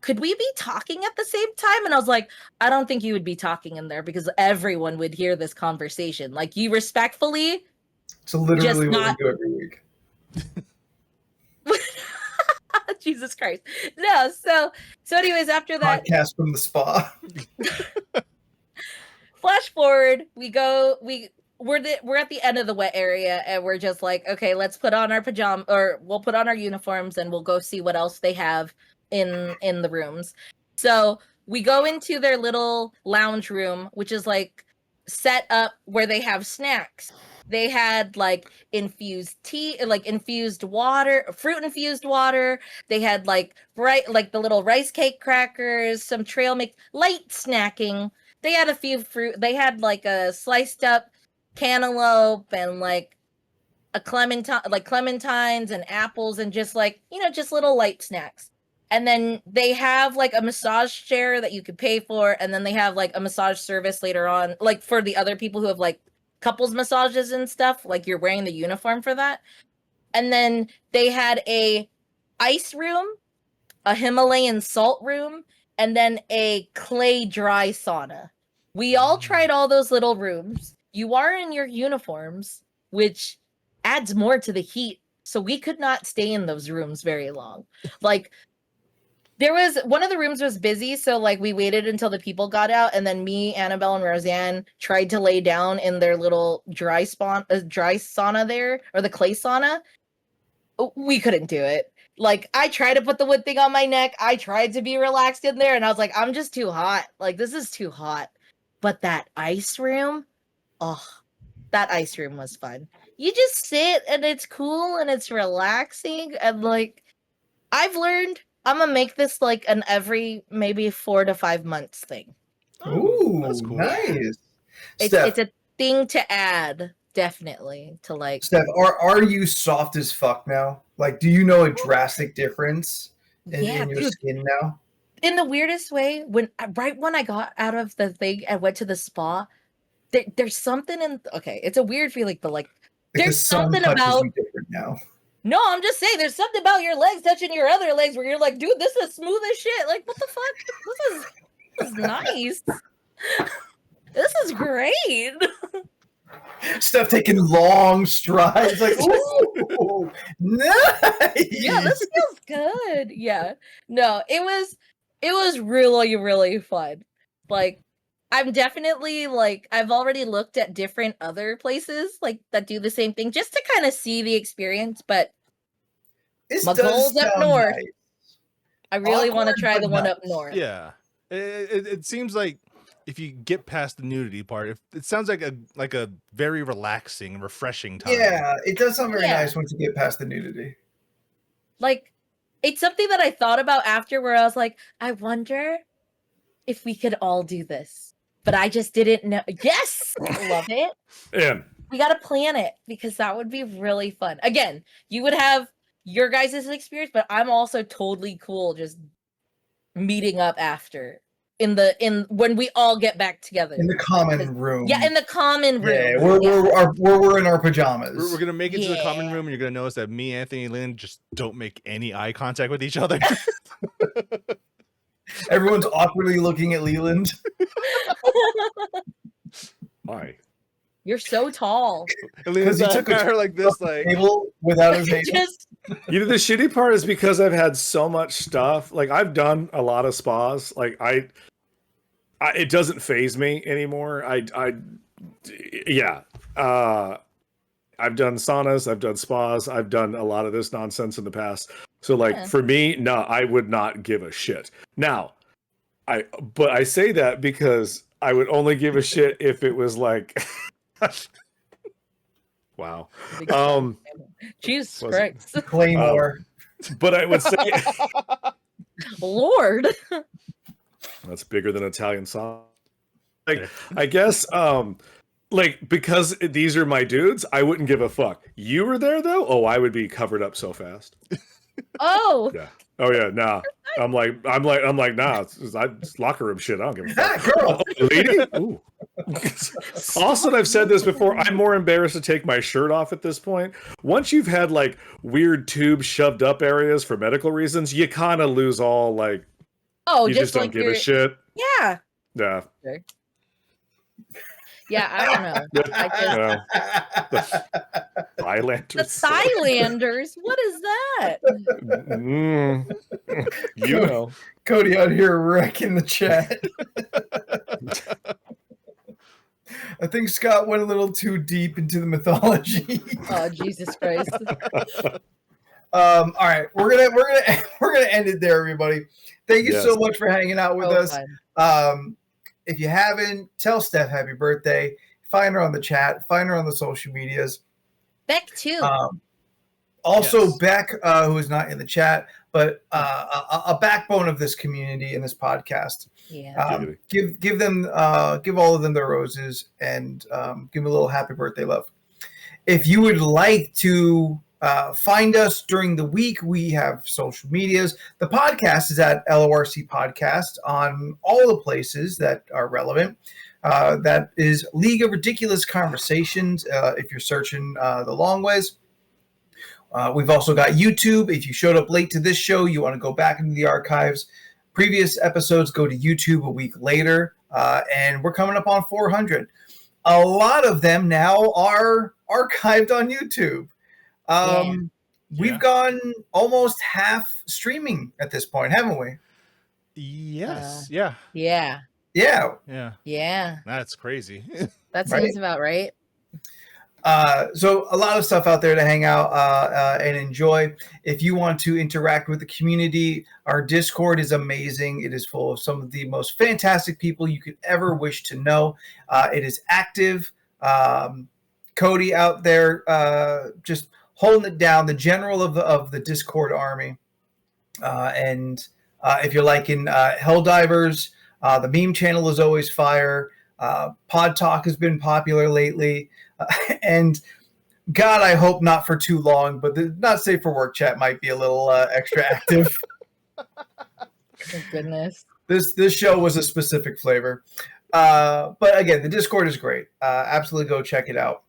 could we be talking at the same time?" And I was like, "I don't think you would be talking in there because everyone would hear this conversation. Like, you respectfully." It's literally what we do every week. Jesus Christ. No, so anyways, after that podcast from the spa. Flash forward, we're at the end of the wet area, and we're just like, okay, let's put on our pajamas, or we'll put on our uniforms and we'll go see what else they have in the rooms. So we go into their little lounge room, which is like set up where they have snacks. They had like infused tea, like infused water, fruit infused water. They had like the little rice cake crackers, some trail mix, light snacking. They had a few fruit. They had like a sliced up cantaloupe and like a clementines and apples and just like, just little light snacks. And then they have like a massage chair that you could pay for, and then they have like a massage service later on, like for the other people who have like couples massages and stuff, like you're wearing the uniform for that. And then they had a ice room, a Himalayan salt room, and then a clay dry sauna. We all tried all those little rooms. You are in your uniforms, which adds more to the heat. So we could not stay in those rooms very long. Like, there was one of the rooms was busy, so like we waited until the people got out, and then me, Annabelle, and Roseanne tried to lay down in their little dry sauna there, or the clay sauna. We couldn't do it. Like, I tried to put the wood thing on my neck. I tried to be relaxed in there, and I was like, I'm just too hot. Like, this is too hot. But that ice room, that ice room was fun. You just sit, and it's cool, and it's relaxing, and like, I've learned I'm gonna make this like an every maybe 4 to 5 months thing. Ooh, that's cool. Nice. It's a thing to add, definitely, to like. Steph, are you soft as fuck now? Like, do you know a drastic difference in your skin now? In the weirdest way, right when I got out of the thing and went to the spa, there's something in. Okay, it's a weird feeling, but like there's something about you different now. No, I'm just saying there's something about your legs touching your other legs where you're like, dude, this is smooth as shit. Like, what the fuck? This is nice. This is great. Steph taking long strides, like, ooh, nice. Yeah, this feels good. Yeah. No, it was really, really fun. Like, I'm definitely like, I've already looked at different other places like that do the same thing just to kind of see the experience, but my goal's up north. Nice. I really want to try the one up north. Yeah. It seems like if you get past the nudity part, it sounds like a very relaxing, refreshing time. Yeah, it does sound very nice once you get past the nudity. Like, it's something that I thought about after, where I was like, I wonder if we could all do this, but I just didn't know. Yes, love it. Yeah, we got to plan it because that would be really fun. Again, you would have your guys' experience, but I'm also totally cool just meeting up after when we all get back together in the common room. Yeah, in the common room. Yeah, we're in our pajamas. We're gonna make it to the common room, and you're gonna notice that me, Anthony, and Lynn just don't make any eye contact with each other. Everyone's awkwardly looking at Leland. Why? You're so tall. Because he took her like this, like table without his hand. You know, the shitty part is because I've had so much stuff. Like, I've done a lot of spas. Like, it doesn't faze me anymore. I've done saunas, I've done spas, I've done a lot of this nonsense in the past. So, like, for me, no, I would not give a shit. Now, but I say that because I would only give a shit if it was like, wow. Jesus Christ. Claymore. But I would say, Lord. That's bigger than Italian sauce. Like, I guess, like, because these are my dudes, I wouldn't give a fuck. You were there though? Oh, I would be covered up so fast. Oh. Yeah. Oh yeah. Nah. I'm like, nah. It's locker room shit. I don't give a fuck. Girl. Lady? Ooh. Also, I've said this before. I'm more embarrassed to take my shirt off at this point. Once you've had like weird tubes shoved up areas for medical reasons, you kind of lose all like. Oh, you just don't give a shit. Yeah. Yeah. Yeah, I don't know. The Thailanders. The Thailanders? What is that? You know. Cody out here wrecking the chat. I think Scott went a little too deep into the mythology. Oh, Jesus Christ. All right, we're gonna end it there, everybody. Thank you so much for hanging out with us. If you haven't, tell Steph happy birthday. Find her on the chat. Find her on the social medias. Beck too. Also, Beck, who is not in the chat, but a backbone of this community and this podcast. Yeah. Give them give all of them their roses and give them a little happy birthday love. If you would like to find us during the week, we have social medias. The podcast is at LoRC Podcast on all the places that are relevant. That is League of Ridiculous Conversations, if you're searching the long ways. We've also got YouTube. If you showed up late to this show, you want to go back into the archives. Previous episodes go to YouTube a week later, and we're coming up on 400. A lot of them now are archived on YouTube. We've gone almost half streaming at this point, haven't we? Yes. Yeah. That's crazy. That seems about right. So a lot of stuff out there to hang out and enjoy. If you want to interact with the community, our Discord is amazing. It is full of some of the most fantastic people you could ever wish to know. It is active. Cody out there just holding it down, the general of the Discord army. And if you're liking Helldivers, the meme channel is always fire. Pod Talk has been popular lately. And God, I hope not for too long, but the Not Safe for Work chat might be a little extra active. Thank goodness. This show was a specific flavor. But again, the Discord is great. Absolutely go check it out.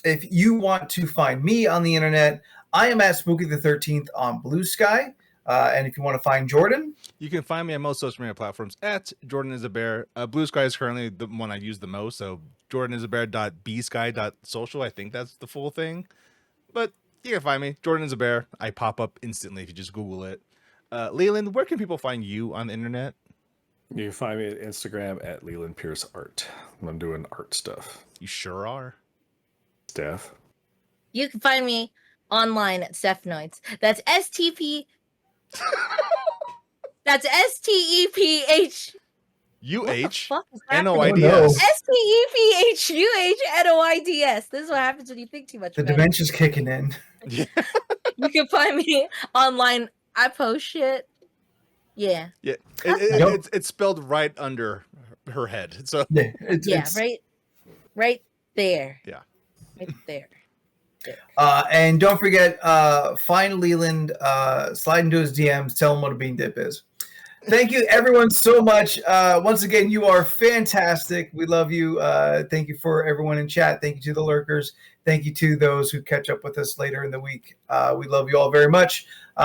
If you want to find me on the internet, I am at Spooky the 13th on Blue Sky. And if you want to find Jordan, you can find me on most social media platforms at Jordan is a Bear. Blue Sky is currently the one I use the most, so jordanisAbear.bsky.social. I think that's the full thing. But you can find me, Jordan is a Bear. I pop up instantly if you just Google it. Leland, where can people find you on the internet? You can find me at Instagram at Leland Pierce Art. I'm doing art stuff. You sure are. Steph. You can find me online at Stephnoids. That's STP. That's STEPH. UH fuck is happening? NOIDS. SPEPHUHNOIDS. This is what happens when you think too much. The about it. dementia's kicking in. Yeah. You can find me online. I post shit. Yeah. Yeah. Yep. It's spelled right under her head. So Yeah, Right there. Yeah. Right there. and don't forget, find Leland, slide into his DMs, tell him what a bean dip is. Thank you, everyone, so much. Once again, you are fantastic. We love you. Thank you for everyone in chat. Thank you to the lurkers. Thank you to those who catch up with us later in the week. We love you all very much. We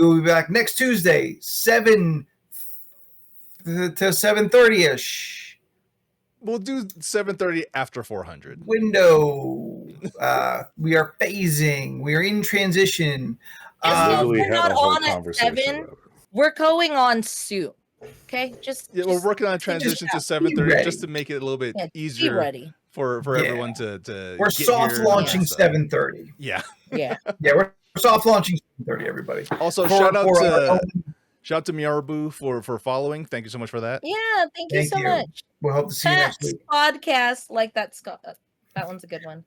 will be back next Tuesday, 7 to 7:30ish. we'll do 7:30 after 400. Window. We are phasing. We are in transition. Literally we're had not a whole on at conversation 7. about it. We're going on soon. Okay, Yeah, we're working on a transition to 7:30 ready. just to make it a little bit be easier ready. for Yeah. everyone to We're get soft here and all launching that stuff. 7:30. Yeah. Yeah. Yeah, we're soft launching 7:30. Everybody. Also, For- shout out for our to own- Miarabu for following. Thank you so much for that. Yeah. Thank you Thank so you. much. We'll hope to see you next Facts week. podcast like that. That one's a good one.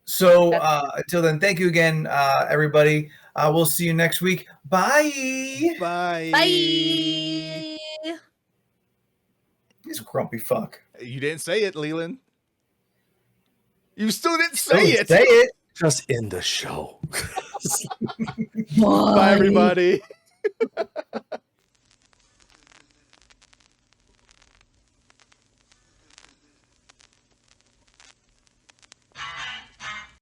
So until then, thank you again, everybody. We'll see you next week. Bye. Bye. Bye. He's a grumpy fuck. You didn't say it, Leland. You still didn't Say say it. Say it. Just end the show. Bye, everybody.